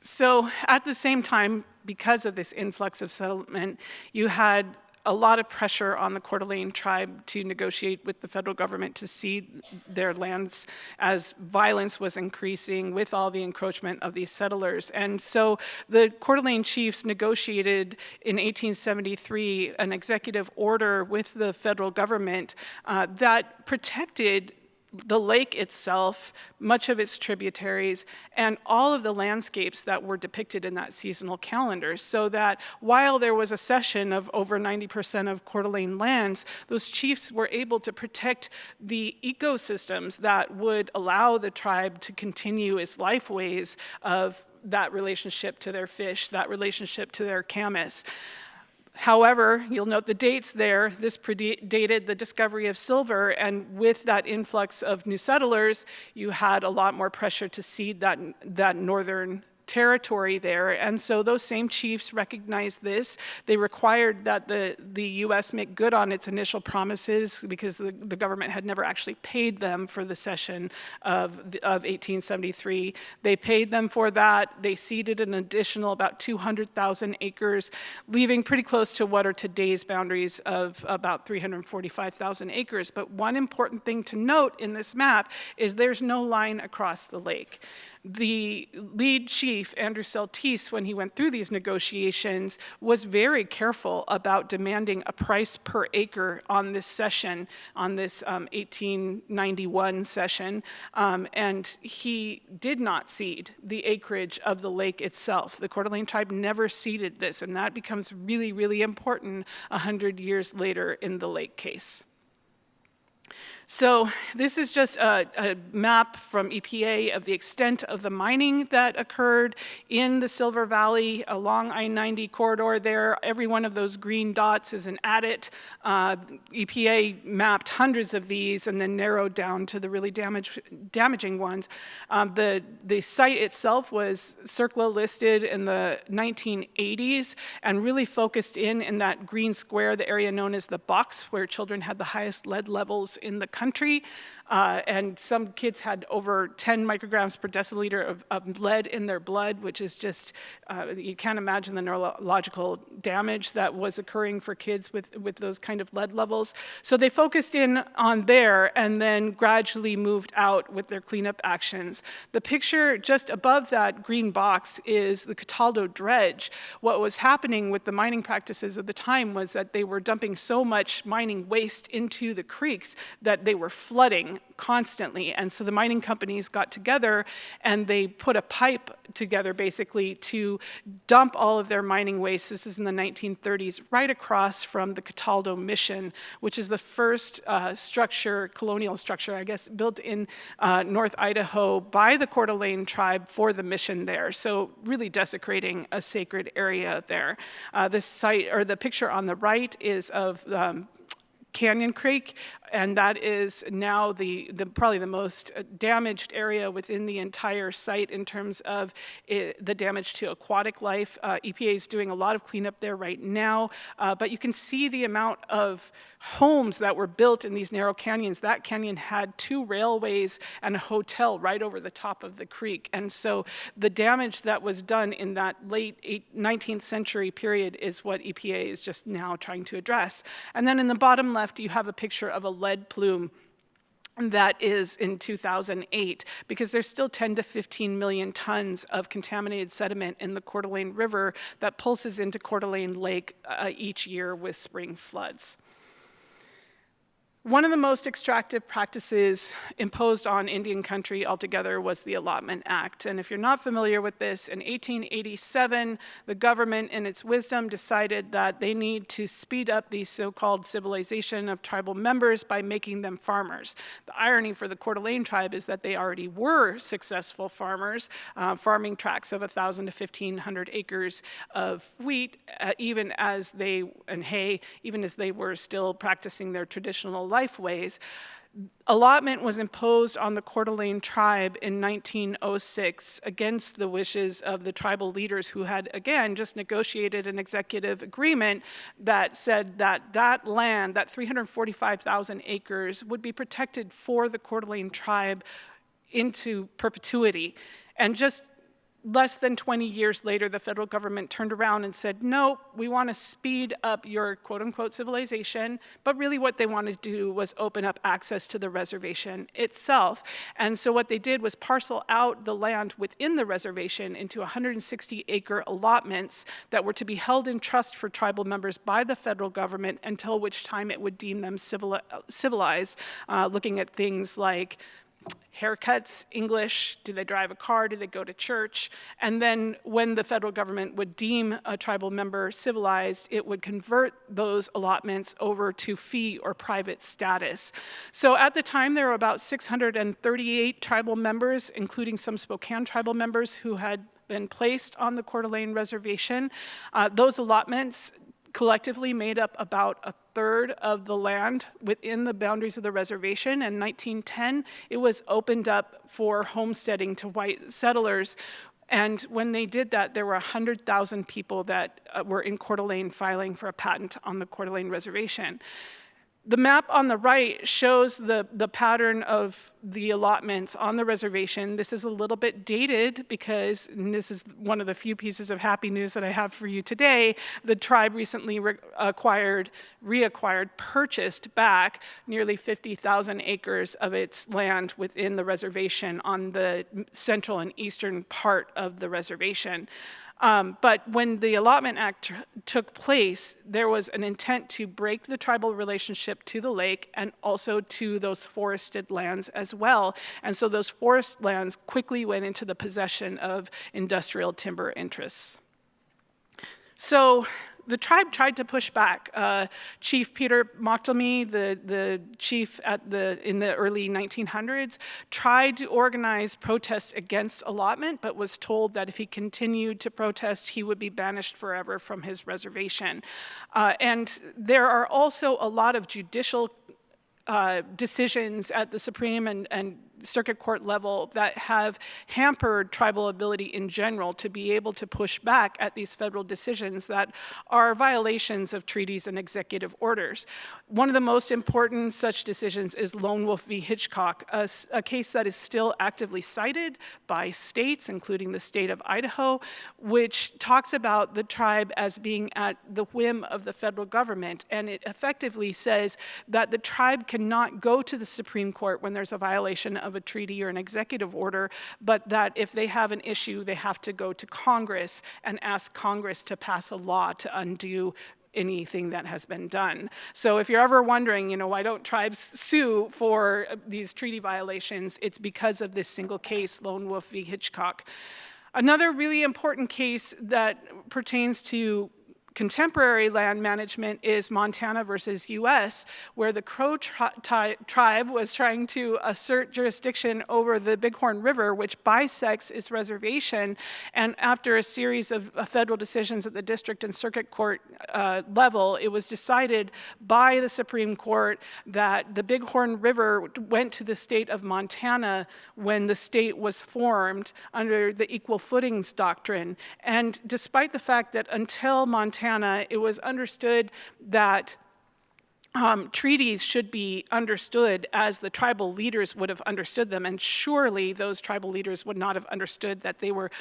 So at the same time, because of this influx of settlement, you had a lot of pressure on the Coeur d'Alene tribe to negotiate with the federal government to cede their lands as violence was increasing with all the encroachment of these settlers. And so the Coeur d'Alene chiefs negotiated in 1873 an executive order with the federal government that protected the lake itself, much of its tributaries, and all of the landscapes that were depicted in that seasonal calendar, so that while there was a cession of over 90% of Coeur d'Alene lands, those chiefs were able to protect the ecosystems that would allow the tribe to continue its lifeways of that relationship to their fish, that relationship to their camas. However, you'll note the dates there. This predated the discovery of silver, and with that influx of new settlers, you had a lot more pressure to cede that northern territory there. And so those same chiefs recognized this. They required that the U.S. make good on its initial promises because the government had never actually paid them for the cession of 1873. They paid them for that. They ceded an additional about 200,000 acres, leaving pretty close to what are today's boundaries of about 345,000 acres. But one important thing to note in this map is there's no line across the lake. The lead chief, Andrew Seltice, when he went through these negotiations, was very careful about demanding a price per acre on this session, on this 1891 session, and he did not cede the acreage of the lake itself. The Coeur d'Alene tribe never ceded this, and that becomes really, really important 100 years later in the lake case. So this is just a map from EPA of the extent of the mining that occurred in the Silver Valley along I-90 corridor there. Every one of those green dots is an adit. EPA mapped hundreds of these and then narrowed down to the really damaging ones. The site itself was CERCLA listed in the 1980s and really focused in that green square, the area known as the box, where children had the highest lead levels in the country. And some kids had over 10 micrograms per deciliter of lead in their blood, which is just, you can't imagine the neurological damage that was occurring for kids with those kind of lead levels. So they focused in on there and then gradually moved out with their cleanup actions. The picture just above that green box is the Cataldo dredge. What was happening with the mining practices of the time was that they were dumping so much mining waste into the creeks that they were flooding constantly. And so the mining companies got together and they put a pipe together basically to dump all of their mining waste. This is in the 1930s, right across from the Cataldo Mission, which is the first colonial structure, I guess, built in North Idaho by the Coeur d'Alene tribe for the mission there. So really desecrating a sacred area there. The site, or the picture on the right, is of Canyon Creek, and that is now probably the most damaged area within the entire site in terms of the damage to aquatic life. EPA is doing a lot of cleanup there right now, but you can see the amount of homes that were built in these narrow canyons. That canyon had 2 railways and a hotel right over the top of the creek, and so the damage that was done in that late 19th century period is what EPA is just now trying to address. And then in the bottom left, you have a picture of a lead plume that is in 2008, because there's still 10 to 15 million tons of contaminated sediment in the Coeur d'Alene River that pulses into Coeur d'Alene Lake each year with spring floods. One of the most extractive practices imposed on Indian country altogether was the Allotment Act. And if you're not familiar with this, in 1887, the government, in its wisdom, decided that they need to speed up the so-called civilization of tribal members by making them farmers. The irony for the Coeur d'Alene tribe is that they already were successful farmers, farming tracts of 1,000 to 1,500 acres of wheat, and hay, even as they were still practicing their traditional life ways. Allotment was imposed on the Coeur d'Alene tribe in 1906 against the wishes of the tribal leaders, who had, again, just negotiated an executive agreement that said that that land, that 345,000 acres, would be protected for the Coeur d'Alene tribe into perpetuity. And just less than 20 years later, the federal government turned around and said, no, we want to speed up your quote-unquote civilization, but really what they wanted to do was open up access to the reservation itself. And so what they did was parcel out the land within the reservation into 160-acre allotments that were to be held in trust for tribal members by the federal government, until which time it would deem them civilized, looking at things like haircuts, English, do they drive a car, do they go to church? And then when the federal government would deem a tribal member civilized, it would convert those allotments over to fee or private status. So at the time, there were about 638 tribal members, including some Spokane tribal members who had been placed on the Coeur d'Alene reservation. Those allotments collectively made up about 1/3 of the land within the boundaries of the reservation. In 1910, it was opened up for homesteading to white settlers. And when they did that, there were 100,000 people that were in Coeur d'Alene filing for a patent on the Coeur d'Alene reservation. The map on the right shows the pattern of the allotments on the reservation. This is a little bit dated because, and this is one of the few pieces of happy news that I have for you today, the tribe recently purchased back nearly 50,000 acres of its land within the reservation on the central and eastern part of the reservation. But when the Allotment Act took place, there was an intent to break the tribal relationship to the lake and also to those forested lands as well. And so those forest lands quickly went into the possession of industrial timber interests. So the tribe tried to push back. Chief Peter Moctelmy, the chief in the early 1900s, tried to organize protests against allotment, but was told that if he continued to protest, he would be banished forever from his reservation. And there are also a lot of judicial decisions at the Supreme and circuit court level that have hampered tribal ability in general to be able to push back at these federal decisions that are violations of treaties and executive orders. One of the most important such decisions is Lone Wolf v. Hitchcock, a case that is still actively cited by states, including the state of Idaho, which talks about the tribe as being at the whim of the federal government. And it effectively says that the tribe cannot go to the Supreme Court when there's a violation of a treaty or an executive order, but that if they have an issue, they have to go to Congress and ask Congress to pass a law to undo anything that has been done. So if you're ever wondering, why don't tribes sue for these treaty violations, it's because of this single case, Lone Wolf v. Hitchcock. Another really important case that pertains to contemporary land management is Montana versus US, where the Crow tribe was trying to assert jurisdiction over the Bighorn River, which bisects its reservation. And after a series of federal decisions at the district and circuit court level, it was decided by the Supreme Court that the Bighorn River went to the state of Montana when the state was formed under the equal footings doctrine. And despite the fact that until Montana, it was understood that treaties should be understood as the tribal leaders would have understood them, and surely those tribal leaders would not have understood that they were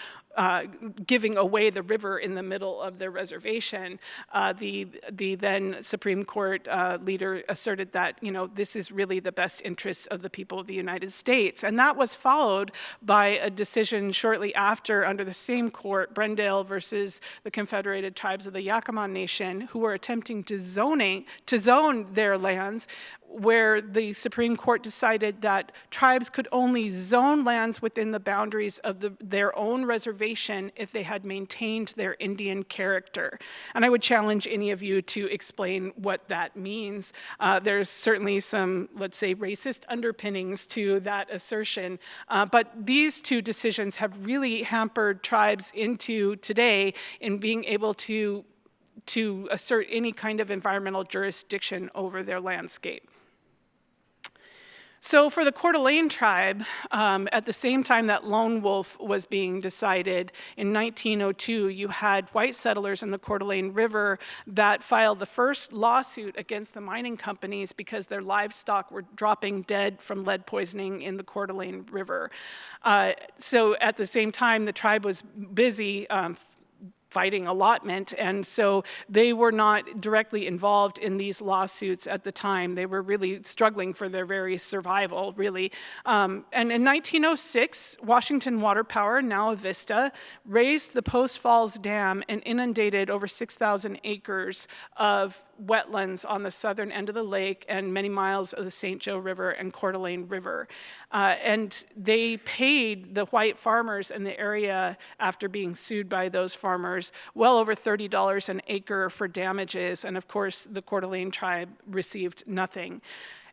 giving away the river in the middle of their reservation. The then Supreme Court leader asserted that, this is really the best interests of the people of the United States. And that was followed by a decision shortly after under the same court, Brendale versus the Confederated Tribes of the Yakama Nation, who were attempting to zone their lands, where the Supreme Court decided that tribes could only zone lands within the boundaries of their own reservation if they had maintained their Indian character. And I would challenge any of you to explain what that means. There's certainly some, let's say, racist underpinnings to that assertion. But these two decisions have really hampered tribes into today in being able to assert any kind of environmental jurisdiction over their landscape. So for the Coeur d'Alene tribe, at the same time that Lone Wolf was being decided, in 1902, you had white settlers in the Coeur d'Alene River that filed the first lawsuit against the mining companies because their livestock were dropping dead from lead poisoning in the Coeur d'Alene River. So at the same time, the tribe was busy fighting allotment, and so they were not directly involved in these lawsuits at the time. They were really struggling for their very survival, really. And in 1906, Washington Water Power, now Avista, raised the Post Falls Dam and inundated over 6,000 acres of wetlands on the southern end of the lake and many miles of the St. Joe River and Coeur d'Alene River. And they paid the white farmers in the area, after being sued by those farmers, well over $30 an acre for damages. And of course, the Coeur d'Alene tribe received nothing.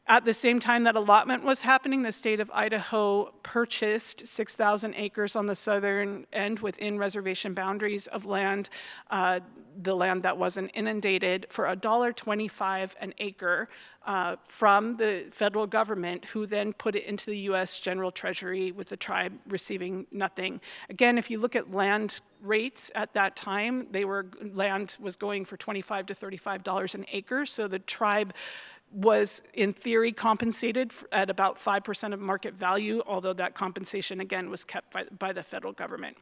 At the same time that allotment was happening, the state of Idaho purchased 6,000 acres on the southern end within reservation boundaries of land, the land that wasn't inundated, for $1.25 an acre from the federal government, who then put it into the U.S. General Treasury, with the tribe receiving nothing. Again, if you look at land rates at that time, land was going for $25 to $35 an acre, so the tribe was, in theory, compensated at about 5% of market value, although that compensation, again, was kept by the federal government.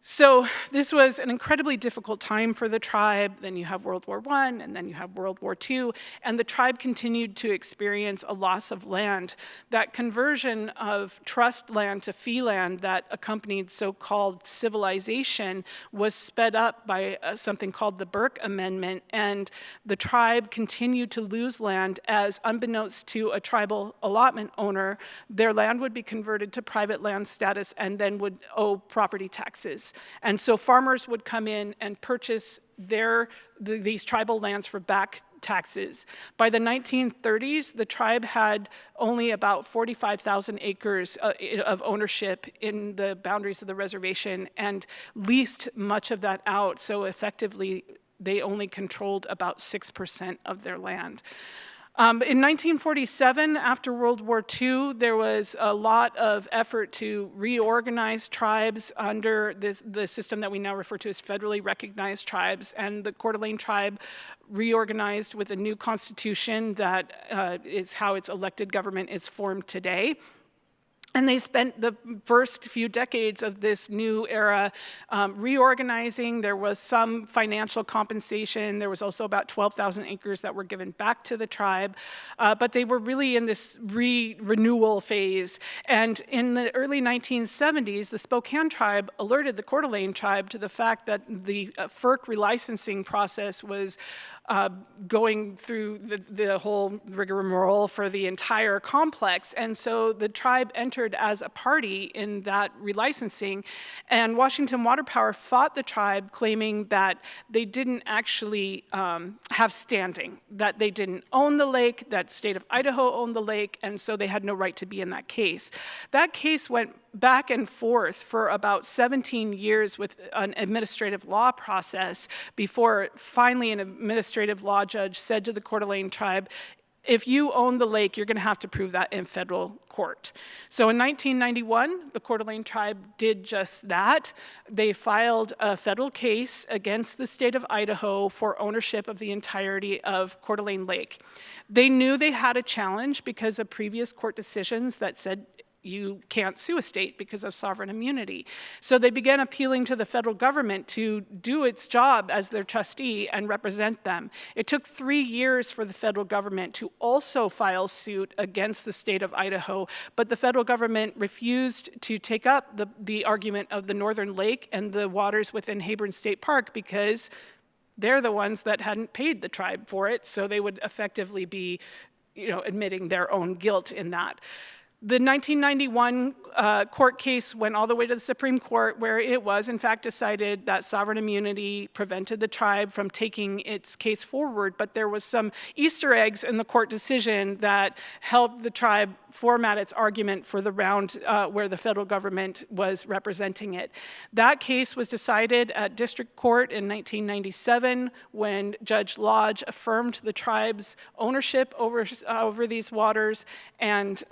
So this was an incredibly difficult time for the tribe. Then you have World War I, and then you have World War II, and the tribe continued to experience a loss of land. That conversion of trust land to fee land that accompanied so-called civilization was sped up by something called the Burke Amendment, and the tribe continued to lose land as, unbeknownst to a tribal allotment owner, their land would be converted to private land status and then would owe property taxes. And so farmers would come in and purchase these tribal lands for back taxes. By the 1930s, the tribe had only about 45,000 acres of ownership in the boundaries of the reservation and leased much of that out. So effectively, they only controlled about 6% of their land. In 1947, after World War II, there was a lot of effort to reorganize tribes under the system that we now refer to as federally recognized tribes, and the Coeur d'Alene tribe reorganized with a new constitution that is how its elected government is formed today. And they spent the first few decades of this new era reorganizing. There was some financial compensation. There was also about 12,000 acres that were given back to the tribe. But they were really in this renewal phase. And in the early 1970s, the Spokane tribe alerted the Coeur d'Alene tribe to the fact that the FERC relicensing process was going through the whole rigmarole for the entire complex. And so the tribe entered as a party in that relicensing, and Washington Water Power fought the tribe, claiming that they didn't actually have standing, that they didn't own the lake, that state of Idaho owned the lake, and so they had no right to be in that case. That case went back and forth for about 17 years with an administrative law process before finally an administrative law judge said to the Coeur d'Alene tribe, if you own the lake, you're going to have to prove that in federal court. So in 1991, the Coeur d'Alene tribe did just that. They filed a federal case against the state of Idaho for ownership of the entirety of Coeur d'Alene Lake. They knew they had a challenge because of previous court decisions that said you can't sue a state because of sovereign immunity. So they began appealing to the federal government to do its job as their trustee and represent them. It took 3 years for the federal government to also file suit against the state of Idaho, but the federal government refused to take up the argument of the Northern Lake and the waters within Hayburn State Park because they're the ones that hadn't paid the tribe for it, so they would effectively be, admitting their own guilt in that. The 1991 court case went all the way to the Supreme Court, where it was, in fact, decided that sovereign immunity prevented the tribe from taking its case forward, but there was some Easter eggs in the court decision that helped the tribe format its argument for the round where the federal government was representing it. That case was decided at district court in 1997 when Judge Lodge affirmed the tribe's ownership over these waters, and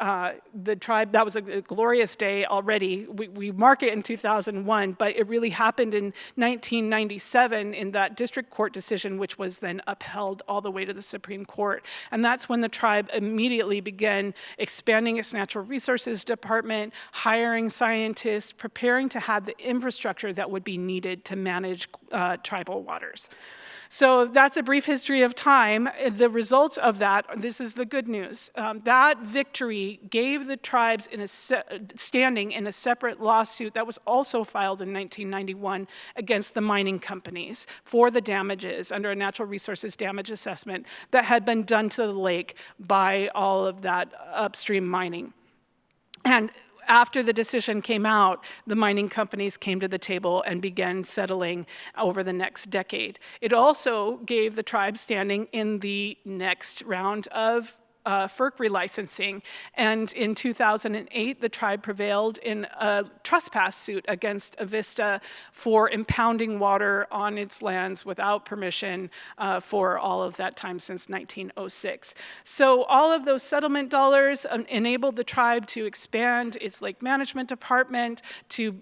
the tribe, that was a glorious day already. We mark it in 2001, but it really happened in 1997 in that district court decision, which was then upheld all the way to the Supreme Court. And that's when the tribe immediately began expanding its natural resources department, hiring scientists, preparing to have the infrastructure that would be needed to manage tribal waters. So that's a brief history of time. The results of that, this is the good news. That victory gave the tribes standing in a separate lawsuit that was also filed in 1991 against the mining companies for the damages under a natural resources damage assessment that had been done to the lake by all of that upstream mining. And after the decision came out, the mining companies came to the table and began settling over the next decade. It also gave the tribe standing in the next round of FERC relicensing, and in 2008, the tribe prevailed in a trespass suit against Avista for impounding water on its lands without permission for all of that time since 1906. So all of those settlement dollars enabled the tribe to expand its lake management department, to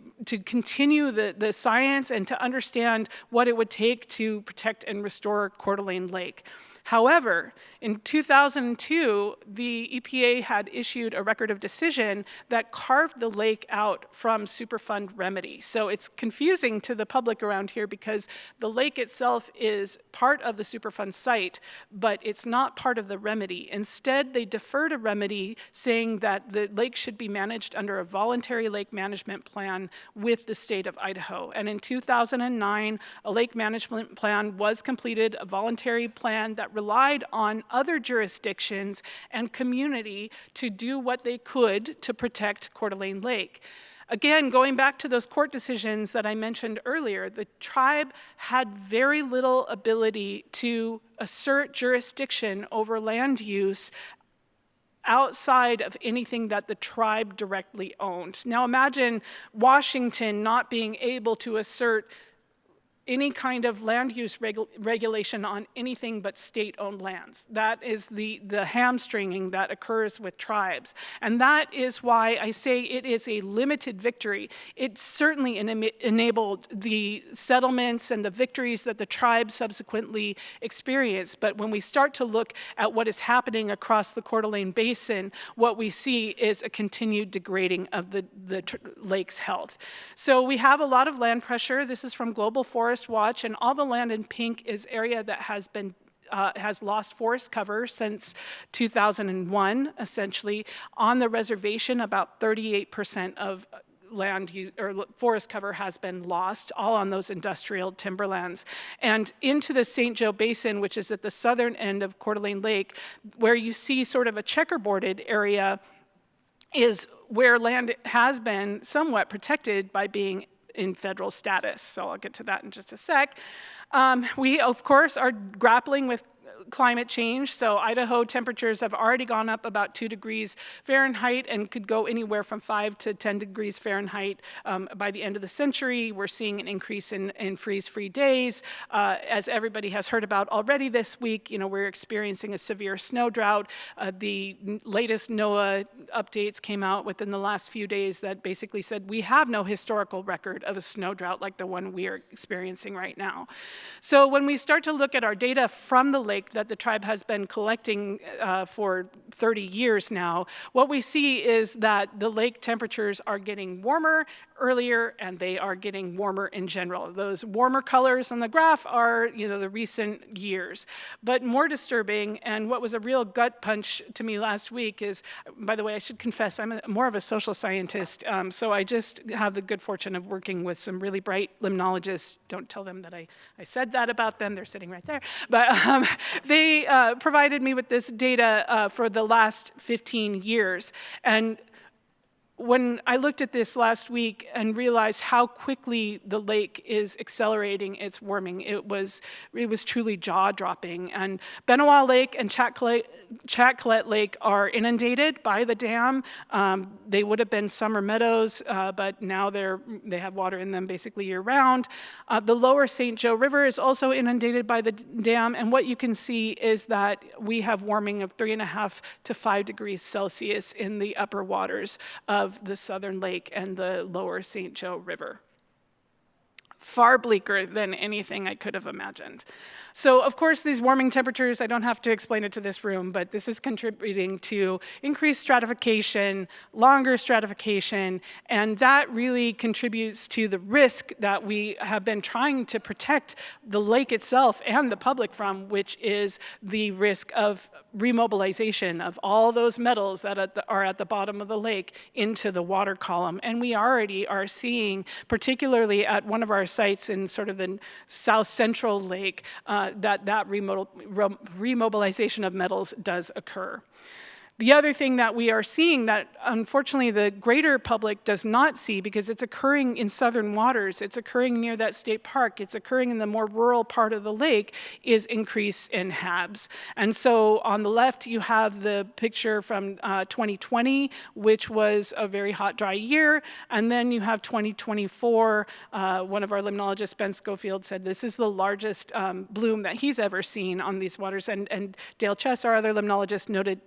continue the science and to understand what it would take to protect and restore Coeur d'Alene Lake. However, in 2002, the EPA had issued a record of decision that carved the lake out from Superfund remedy. So it's confusing to the public around here because the lake itself is part of the Superfund site, but it's not part of the remedy. Instead, they deferred a remedy saying that the lake should be managed under a voluntary lake management plan with the state of Idaho. And in 2009, a lake management plan was completed, a voluntary plan that relied on other jurisdictions and community to do what they could to protect Coeur d'Alene Lake. Again, going back to those court decisions that I mentioned earlier, the tribe had very little ability to assert jurisdiction over land use outside of anything that the tribe directly owned. Now imagine Washington not being able to assert any kind of land use regulation on anything but state-owned lands. That is the hamstringing that occurs with tribes. And that is why I say it is a limited victory. It certainly enabled the settlements and the victories that the tribes subsequently experienced. But when we start to look at what is happening across the Coeur d'Alene Basin, what we see is a continued degrading of the lake's health. So we have a lot of land pressure. This is from Global Forest Watch, and all the land in pink is area that has lost forest cover since 2001, essentially. On the reservation, about 38% of land use, or forest cover has been lost, all on those industrial timberlands. And into the St. Joe Basin, which is at the southern end of Coeur d'Alene Lake, where you see sort of a checkerboarded area, is where land has been somewhat protected by being in federal status. So I'll get to that in just a sec. We, of course, are grappling with climate change. So Idaho temperatures have already gone up about 2 degrees Fahrenheit and could go anywhere from 5 to 10 degrees Fahrenheit by the end of the century. We're seeing an increase in freeze-free days. As everybody has heard about already this week, we're experiencing a severe snow drought. The latest NOAA updates came out within the last few days that basically said we have no historical record of a snow drought like the one we are experiencing right now. So when we start to look at our data from the lake that the tribe has been collecting for 30 years now, what we see is that the lake temperatures are getting warmer earlier, and they are getting warmer in general. Those warmer colors on the graph are, the recent years. But more disturbing, and what was a real gut punch to me last week is, by the way, I should confess, I'm more of a social scientist, so I just have the good fortune of working with some really bright limnologists. Don't tell them that I said that about them, they're sitting right there. But they provided me with this data for the last 15 years. And when I looked at this last week and realized how quickly the lake is accelerating its warming, it was truly jaw-dropping. And Benoit Lake and Chatcolet Lake are inundated by the dam. They would have been summer meadows, but now they have water in them basically year-round. The lower St. Joe River is also inundated by the dam, and what you can see is that we have warming of 3.5 to 5 degrees Celsius in the upper waters of the southern lake and the lower St. Joe River. Far bleaker than anything I could have imagined. So, of course, these warming temperatures, I don't have to explain it to this room, but this is contributing to increased stratification, longer stratification, and that really contributes to the risk that we have been trying to protect the lake itself and the public from, which is the risk of remobilization of all those metals that are at the bottom of the lake into the water column. And we already are seeing, particularly at one of our sites in sort of the south central lake, that remobilization of metals does occur. The other thing that we are seeing that unfortunately the greater public does not see, because it's occurring in southern waters, it's occurring near that state park, it's occurring in the more rural part of the lake, is increase in HABs. And so on the left you have the picture from 2020, which was a very hot, dry year, and then you have 2024. One of our limnologists, Ben Schofield, said this is the largest bloom that he's ever seen on these waters, and Dale Chess, our other limnologist, noted,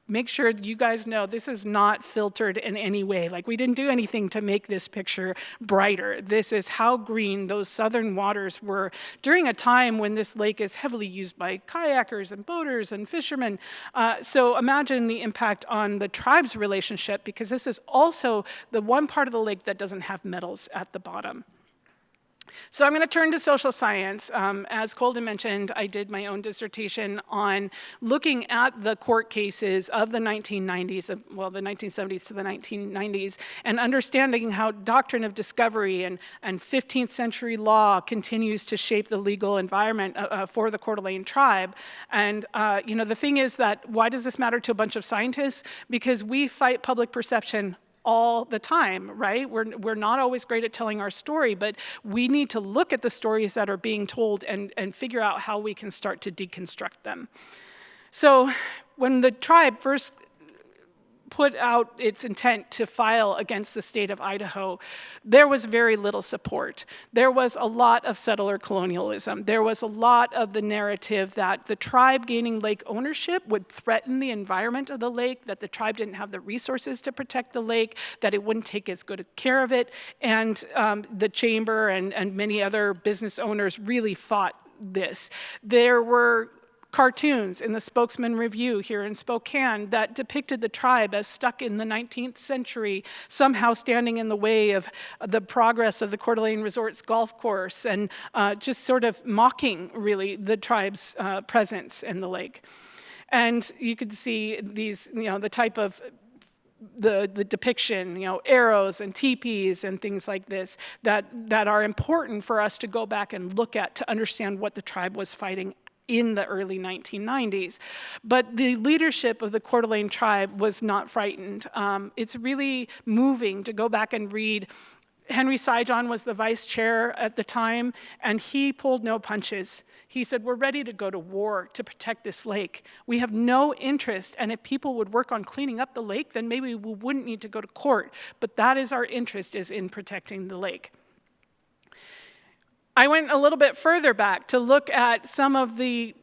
make sure you guys know this is not filtered in any way. Like, we didn't do anything to make this picture brighter. This is how green those southern waters were during a time when this lake is heavily used by kayakers and boaters and fishermen. So imagine the impact on the tribe's relationship, because this is also the one part of the lake that doesn't have metals at the bottom. So I'm going to turn to social science. As Colden mentioned, I did my own dissertation on looking at the court cases of the 1990s, the 1970s to the 1990s, and understanding how doctrine of discovery and 15th century law continues to shape the legal environment for the Coeur d'Alene tribe. And the thing is that, why does this matter to a bunch of scientists? Because we fight public perception all the time, right? We're not always great at telling our story, but we need to look at the stories that are being told and figure out how we can start to deconstruct them. So when the tribe first put out its intent to file against the state of Idaho, there was very little support. There was a lot of settler colonialism. There was a lot of the narrative that the tribe gaining lake ownership would threaten the environment of the lake, that the tribe didn't have the resources to protect the lake, that it wouldn't take as good care of it, and the chamber and many other business owners really fought this. There were cartoons in the Spokesman Review here in Spokane that depicted the tribe as stuck in the 19th century, somehow standing in the way of the progress of the Coeur d'Alene Resort's golf course, and just sort of mocking, really, the tribe's presence in the lake. And you could see these, the type of the depiction, arrows and teepees and things like this that are important for us to go back and look at to understand what the tribe was fighting in the early 1990s. But the leadership of the Coeur d'Alene tribe was not frightened. It's really moving to go back and read. Henry Saigon was the vice chair at the time, and he pulled no punches. He said, we're ready to go to war to protect this lake. We have no interest, and if people would work on cleaning up the lake, then maybe we wouldn't need to go to court. But that is our interest, is in protecting the lake. I went a little bit further back to look at some of the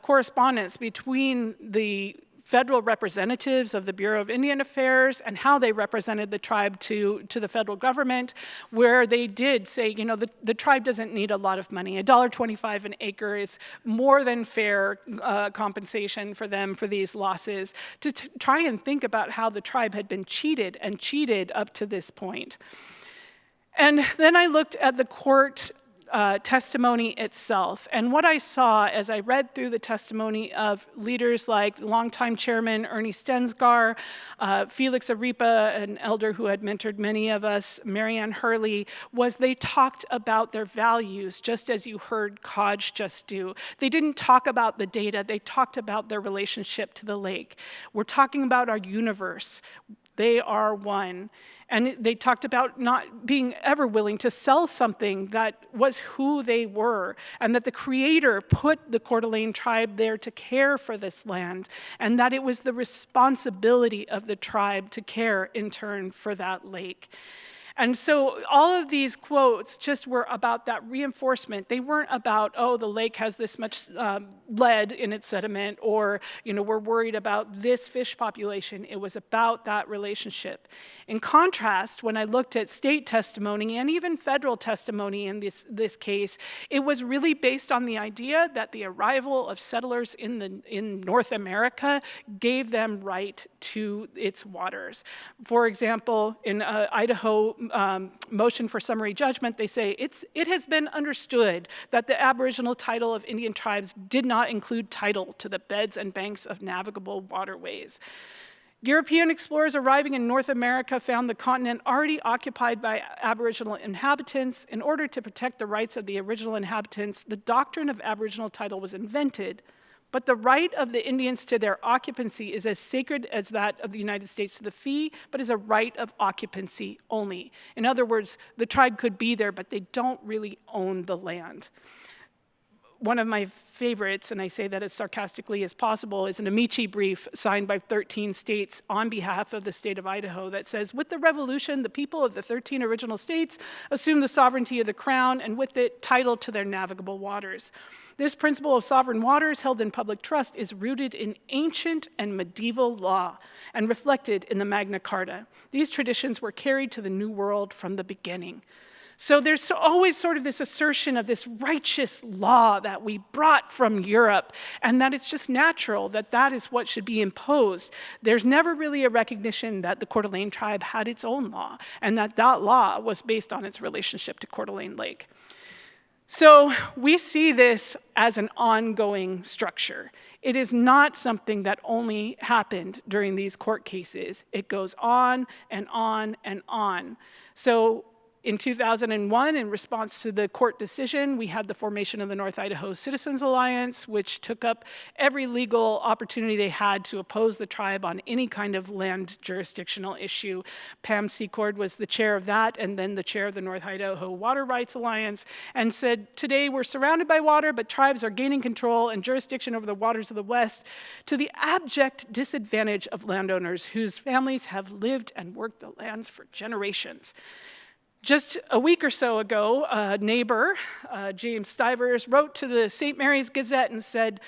correspondence between the federal representatives of the Bureau of Indian Affairs and how they represented the tribe to the federal government, where they did say, the tribe doesn't need a lot of money. $1.25 an acre is more than fair compensation for them for these losses, to try and think about how the tribe had been cheated up to this point. And then I looked at the court testimony itself. And what I saw as I read through the testimony of leaders like longtime chairman Ernie Stensgar, Felix Aripa, an elder who had mentored many of us, Marianne Hurley, was they talked about their values, just as you heard Kodge just do. They didn't talk about the data, they talked about their relationship to the lake. We're talking about our universe. They are one. And they talked about not being ever willing to sell something that was who they were, and that the Creator put the Coeur d'Alene tribe there to care for this land, and that it was the responsibility of the tribe to care in turn for that lake. And so all of these quotes just were about that reinforcement. They weren't about, the lake has this much lead in its sediment, or, we're worried about this fish population. It was about that relationship. In contrast, when I looked at state testimony and even federal testimony in this case, it was really based on the idea that the arrival of settlers in North America gave them right to its waters. For example, in Idaho motion for summary judgment, they say it has been understood that the Aboriginal title of Indian tribes did not include title to the beds and banks of navigable waterways. European explorers arriving in North America found the continent already occupied by Aboriginal inhabitants. In order to protect the rights of the original inhabitants, the doctrine of Aboriginal title was invented. But the right of the Indians to their occupancy is as sacred as that of the United States to the fee, but is a right of occupancy only. In other words, the tribe could be there, but they don't really own the land. One of my favorites, and I say that as sarcastically as possible, is an Amici brief signed by 13 states on behalf of the state of Idaho that says, with the revolution, the people of the 13 original states assumed the sovereignty of the crown, and with it, title to their navigable waters. This principle of sovereign waters held in public trust is rooted in ancient and medieval law and reflected in the Magna Carta. These traditions were carried to the New World from the beginning. So there's always sort of this assertion of this righteous law that we brought from Europe, and that it's just natural that that is what should be imposed. There's never really a recognition that the Coeur d'Alene tribe had its own law, and that that law was based on its relationship to Coeur d'Alene Lake. So we see this as an ongoing structure. It is not something that only happened during these court cases. It goes on and on and on. So In 2001, in response to the court decision, we had the formation of the North Idaho Citizens Alliance, which took up every legal opportunity they had to oppose the tribe on any kind of land jurisdictional issue. Pam Secord was the chair of that, and then the chair of the North Idaho Water Rights Alliance, and said, today we're surrounded by water, but tribes are gaining control and jurisdiction over the waters of the West to the abject disadvantage of landowners whose families have lived and worked the lands for generations. Just a week or so ago, a neighbor, James Stivers, wrote to the St. Mary's Gazette and said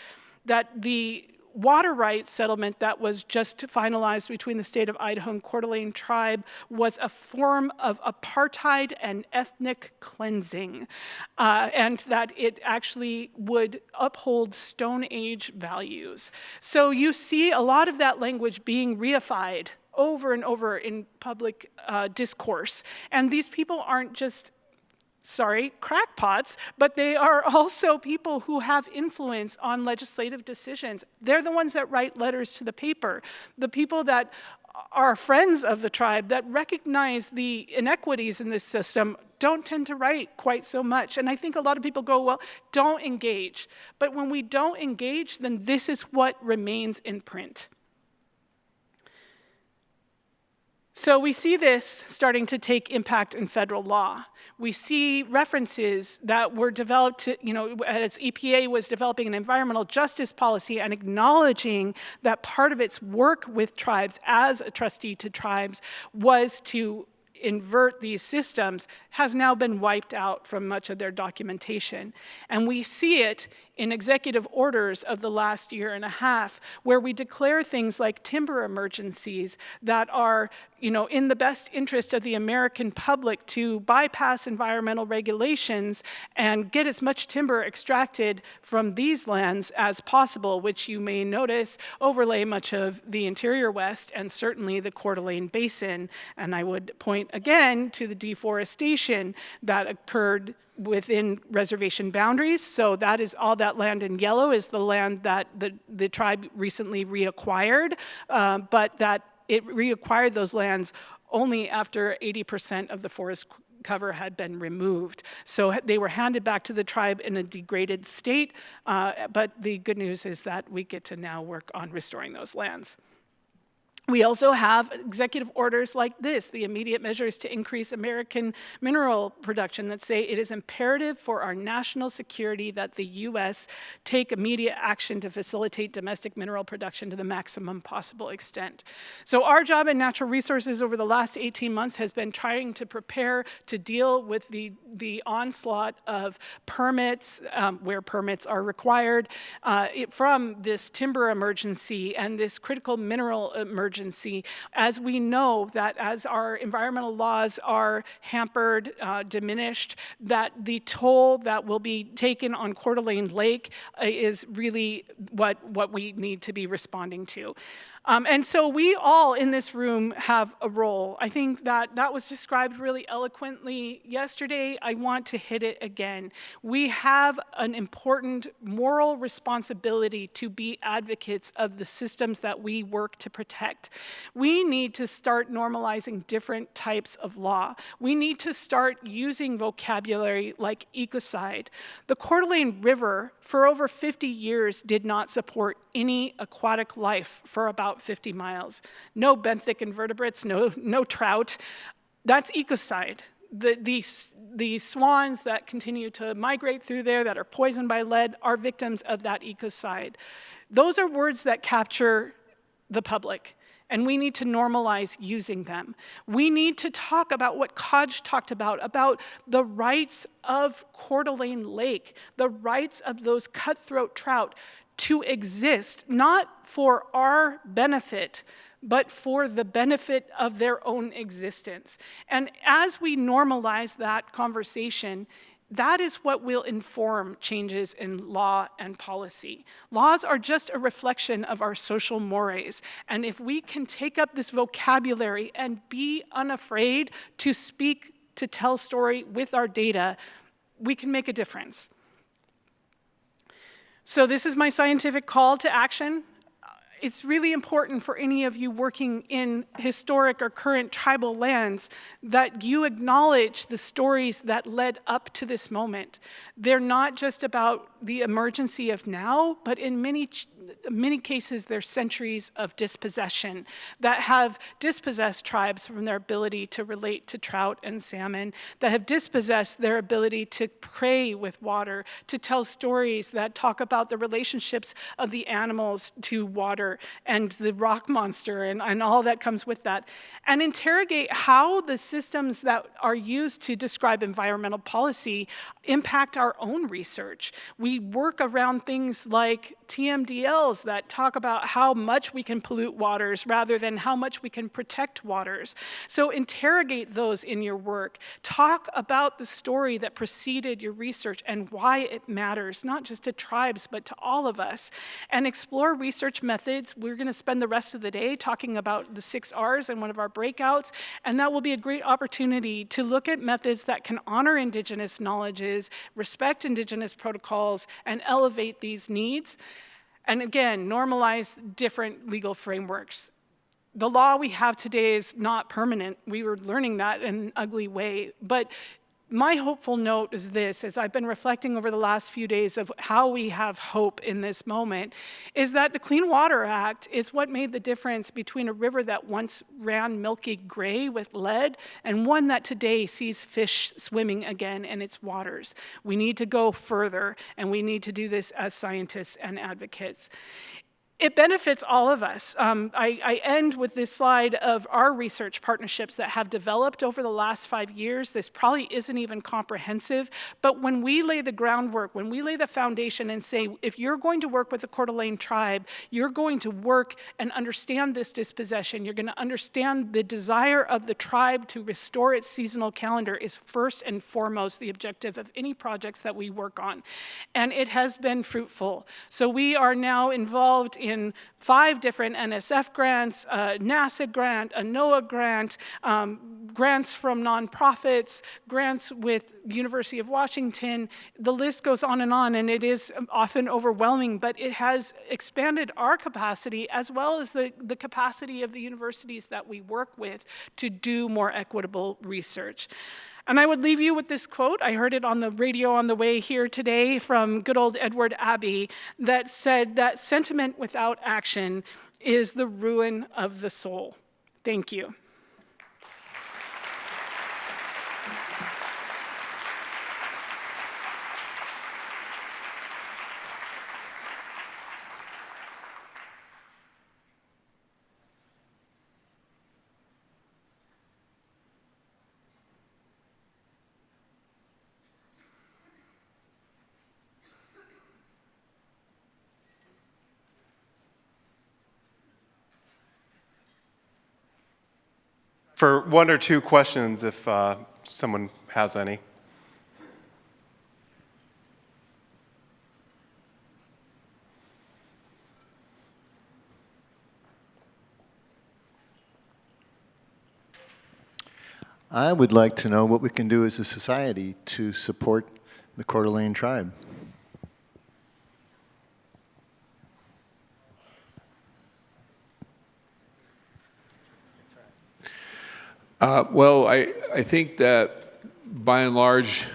that the water rights settlement that was just finalized between the state of Idaho and Coeur d'Alene tribe was a form of apartheid and ethnic cleansing, and that it actually would uphold Stone Age values. So you see a lot of that language being reified over and over in public discourse. And these people aren't just, crackpots, but they are also people who have influence on legislative decisions. They're the ones that write letters to the paper. The people that are friends of the tribe that recognize the inequities in this system don't tend to write quite so much. And I think a lot of people go, well, don't engage. But when we don't engage, then this is what remains in print. So we see this starting to take impact in federal law. We see references that were developed, as EPA was developing an environmental justice policy and acknowledging that part of its work with tribes as a trustee to tribes was to invert these systems, has now been wiped out from much of their documentation. And we see it in executive orders of the last year and a half, where we declare things like timber emergencies that are, in the best interest of the American public to bypass environmental regulations and get as much timber extracted from these lands as possible, which you may notice overlay much of the interior West and certainly the Coeur d'Alene Basin. And I would point again to the deforestation that occurred within reservation boundaries. So that is all that land in yellow is the land that the tribe recently reacquired, but that it reacquired those lands only after 80% of the forest cover had been removed. So they were handed back to the tribe in a degraded state, but the good news is that we get to now work on restoring those lands. We also have executive orders like this, the immediate measures to increase American mineral production that say it is imperative for our national security that the U.S. take immediate action to facilitate domestic mineral production to the maximum possible extent. So our job in natural resources over the last 18 months has been trying to prepare to deal with the onslaught of permits, where permits are required, from this timber emergency and this critical mineral emergency. As we know that as our environmental laws are hampered, diminished, that the toll that will be taken on Coeur d'Alene Lake is really what we need to be responding to. And so we all in this room have a role. I think that was described really eloquently yesterday. I want to hit it again. We have an important moral responsibility to be advocates of the systems that we work to protect. We need to start normalizing different types of law. We need to start using vocabulary like ecocide. The Coeur d'Alene River, for over 50 years, did not support any aquatic life for about 50 miles. No benthic invertebrates, no trout. That's ecocide. The swans that continue to migrate through there that are poisoned by lead are victims of that ecocide. Those are words that capture the public, and we need to normalize using them. We need to talk about what Kodge talked about the rights of Coeur d'Alene Lake, the rights of those cutthroat trout to exist, not for our benefit, but for the benefit of their own existence. And as we normalize that conversation, that is what will inform changes in law and policy. Laws are just a reflection of our social mores. And if we can take up this vocabulary and be unafraid to speak, to tell story with our data, we can make a difference. So this is my scientific call to action. it's really important for any of you working in historic or current tribal lands that you acknowledge the stories that led up to this moment. They're not just about the emergency of now, but in many cases, they're centuries of dispossession that have dispossessed tribes from their ability to relate to trout and salmon, that have dispossessed their ability to pray with water, to tell stories that talk about the relationships of the animals to water and the rock monster and all that comes with that, and interrogate how the systems that are used to describe environmental policy impact our own research. We work around things like TMDLs that talk about how much we can pollute waters rather than how much we can protect waters. So interrogate those in your work. Talk about the story that preceded your research and why it matters, not just to tribes, but to all of us. And explore research methods. We're going to spend the rest of the day talking about the 6 R's in one of our breakouts, and that will be a great opportunity to look at methods that can honor Indigenous knowledges, respect Indigenous protocols, and elevate these needs. And again, normalize different legal frameworks. The law we have today is not permanent. We were learning that in an ugly way. But my hopeful note is this, as I've been reflecting over the last few days of how we have hope in this moment, is that the Clean Water Act is what made the difference between a river that once ran milky gray with lead and one that today sees fish swimming again in its waters. We need to go further, and we need to do this as scientists and advocates. It benefits all of us. I end with this slide of our research partnerships that have developed over the last 5 years. This probably isn't even comprehensive, but when we lay the groundwork, when we lay the foundation and say, if you're going to work with the Coeur d'Alene tribe, you're going to work and understand this dispossession, you're going to understand the desire of the tribe to restore its seasonal calendar is first and foremost the objective of any projects that we work on. And it has been fruitful. So we are now involved in 5 different NSF grants, a NASA grant, a NOAA grant, grants from nonprofits, grants with University of Washington. The list goes on, and it is often overwhelming, but it has expanded our capacity as well as the capacity of the universities that we work with to do more equitable research. And I would leave you with this quote. I heard it on the radio on the way here today from good old Edward Abbey that said that sentiment without action is the ruin of the soul. Thank you. For 1 or 2 questions, if someone has any. I would like to know what we can do as a society to support the Coeur d'Alene tribe. Well, I think that by and large,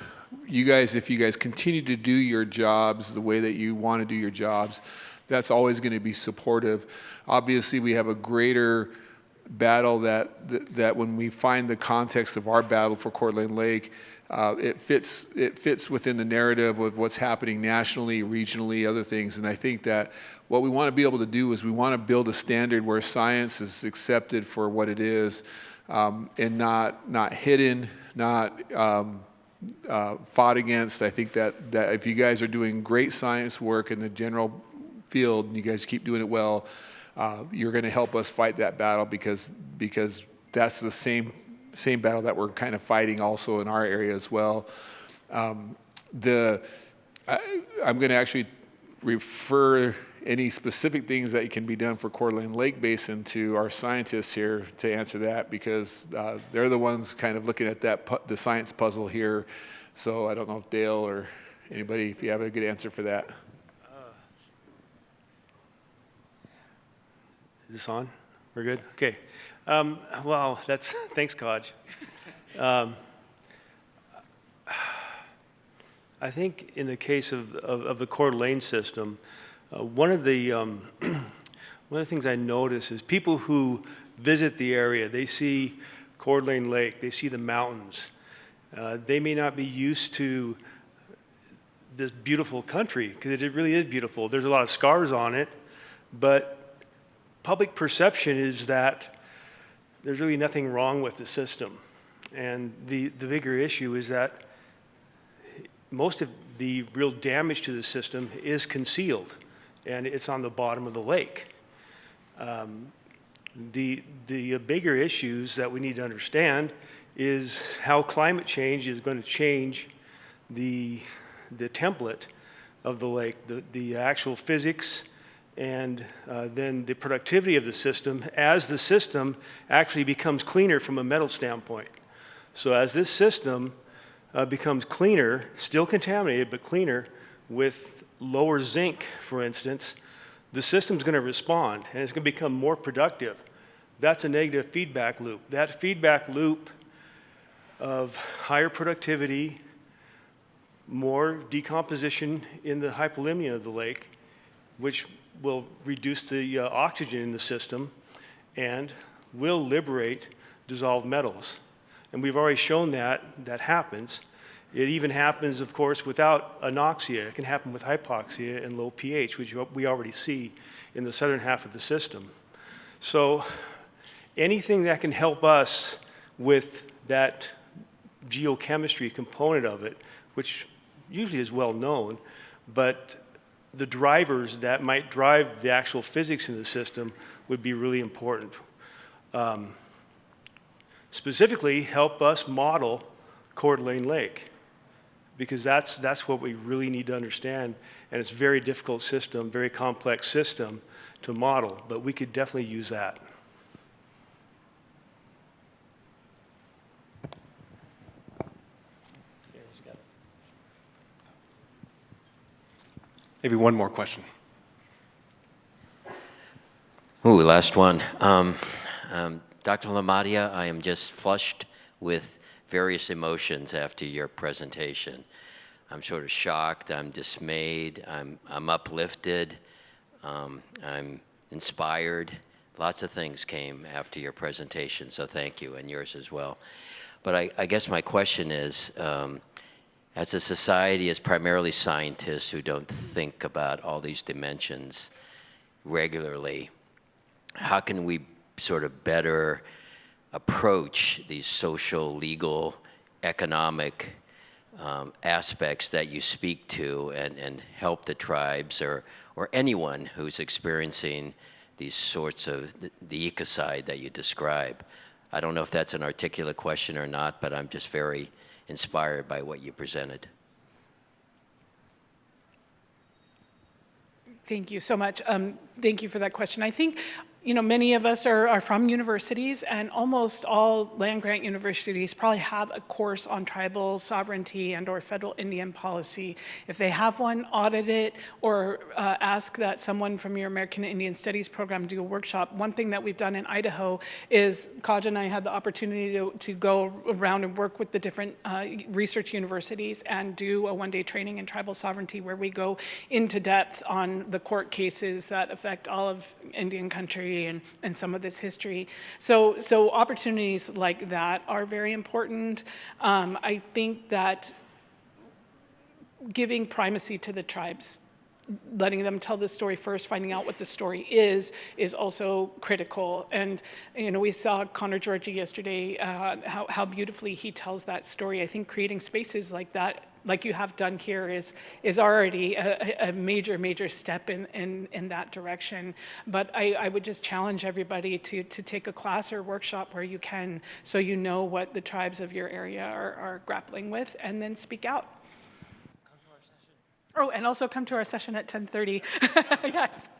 if you guys continue to do your jobs the way that you want to do your jobs, that's always going to be supportive. Obviously, we have a greater battle that when we find the context of our battle for Coeur d'Alene Lake, it fits within the narrative of what's happening nationally, regionally, other things. And I think that what we want to be able to do is we want to build a standard where science is accepted for what it is, and not hidden, not fought against. I think that if you guys are doing great science work in the general field and you guys keep doing it well, you're going to help us fight that battle because that's the same battle that we're kind of fighting also in our area as well. I'm going to actually refer any specific things that can be done for Coeur d'Alene Lake Basin to our scientists here to answer that, because they're the ones kind of looking at the science puzzle here. So I don't know if Dale or anybody, if you have a good answer for that. Is this on? We're good? Okay. Well, thanks, Kaj. I think in the case of the Coeur d'Alene system, one of the things I notice is people who visit the area, they see Coeur d'Alene Lake, they see the mountains. They may not be used to this beautiful country, because it really is beautiful. There's a lot of scars on it, but public perception is that there's really nothing wrong with the system. And the bigger issue is that most of the real damage to the system is concealed, and it's on the bottom of the lake. The bigger issues that we need to understand is how climate change is going to change the template of the lake, the actual physics, and then the productivity of the system as the system actually becomes cleaner from a metal standpoint. So as this system becomes cleaner, still contaminated, but cleaner, with lower zinc, for instance, the system's going to respond, and it's going to become more productive. That's a negative feedback loop. That feedback loop of higher productivity, more decomposition in the hypolimnia of the lake, which will reduce the oxygen in the system and will liberate dissolved metals. And we've already shown that happens. It even happens, of course, without anoxia. It can happen with hypoxia and low pH, which we already see in the southern half of the system. So anything that can help us with that geochemistry component of it, which usually is well known, but the drivers that might drive the actual physics in the system would be really important. Specifically, help us model Coeur d'Alene Lake, because that's what we really need to understand, and it's a very difficult system, very complex system to model, but we could definitely use that. Maybe one more question. Ooh, last one. Dr. LaMadia, I am just flushed with various emotions after your presentation. I'm sort of shocked, I'm dismayed, I'm uplifted, I'm inspired. Lots of things came after your presentation, so thank you, and yours as well. But I guess my question is, as a society, as primarily scientists who don't think about all these dimensions regularly, how can we sort of better approach these social, legal, economic aspects that you speak to and help the tribes or anyone who's experiencing these sorts of the ecocide that you describe? I don't know if that's an articulate question or not, but I'm just very inspired by what you presented. Thank you so much. Thank you for that question. I think, many of us are from universities, and almost all land-grant universities probably have a course on tribal sovereignty and or federal Indian policy. If they have one, audit it, or ask that someone from your American Indian Studies program do a workshop. One thing that we've done in Idaho is, Kaj and I had the opportunity to go around and work with the different research universities and do a one-day training in tribal sovereignty where we go into depth on the court cases that affect all of Indian country and some of this history. So opportunities like that are very important. I think that giving primacy to the tribes, letting them tell the story first, finding out what the story is also critical. And we saw Connor Georgie yesterday, how beautifully he tells that story. I think creating spaces like that, like you have done here, is already a major step in that direction. But I would just challenge everybody to take a class or workshop where you can, so you know what the tribes of your area are grappling with, and then speak out. Oh, and also come to our session at 10:30. Yes.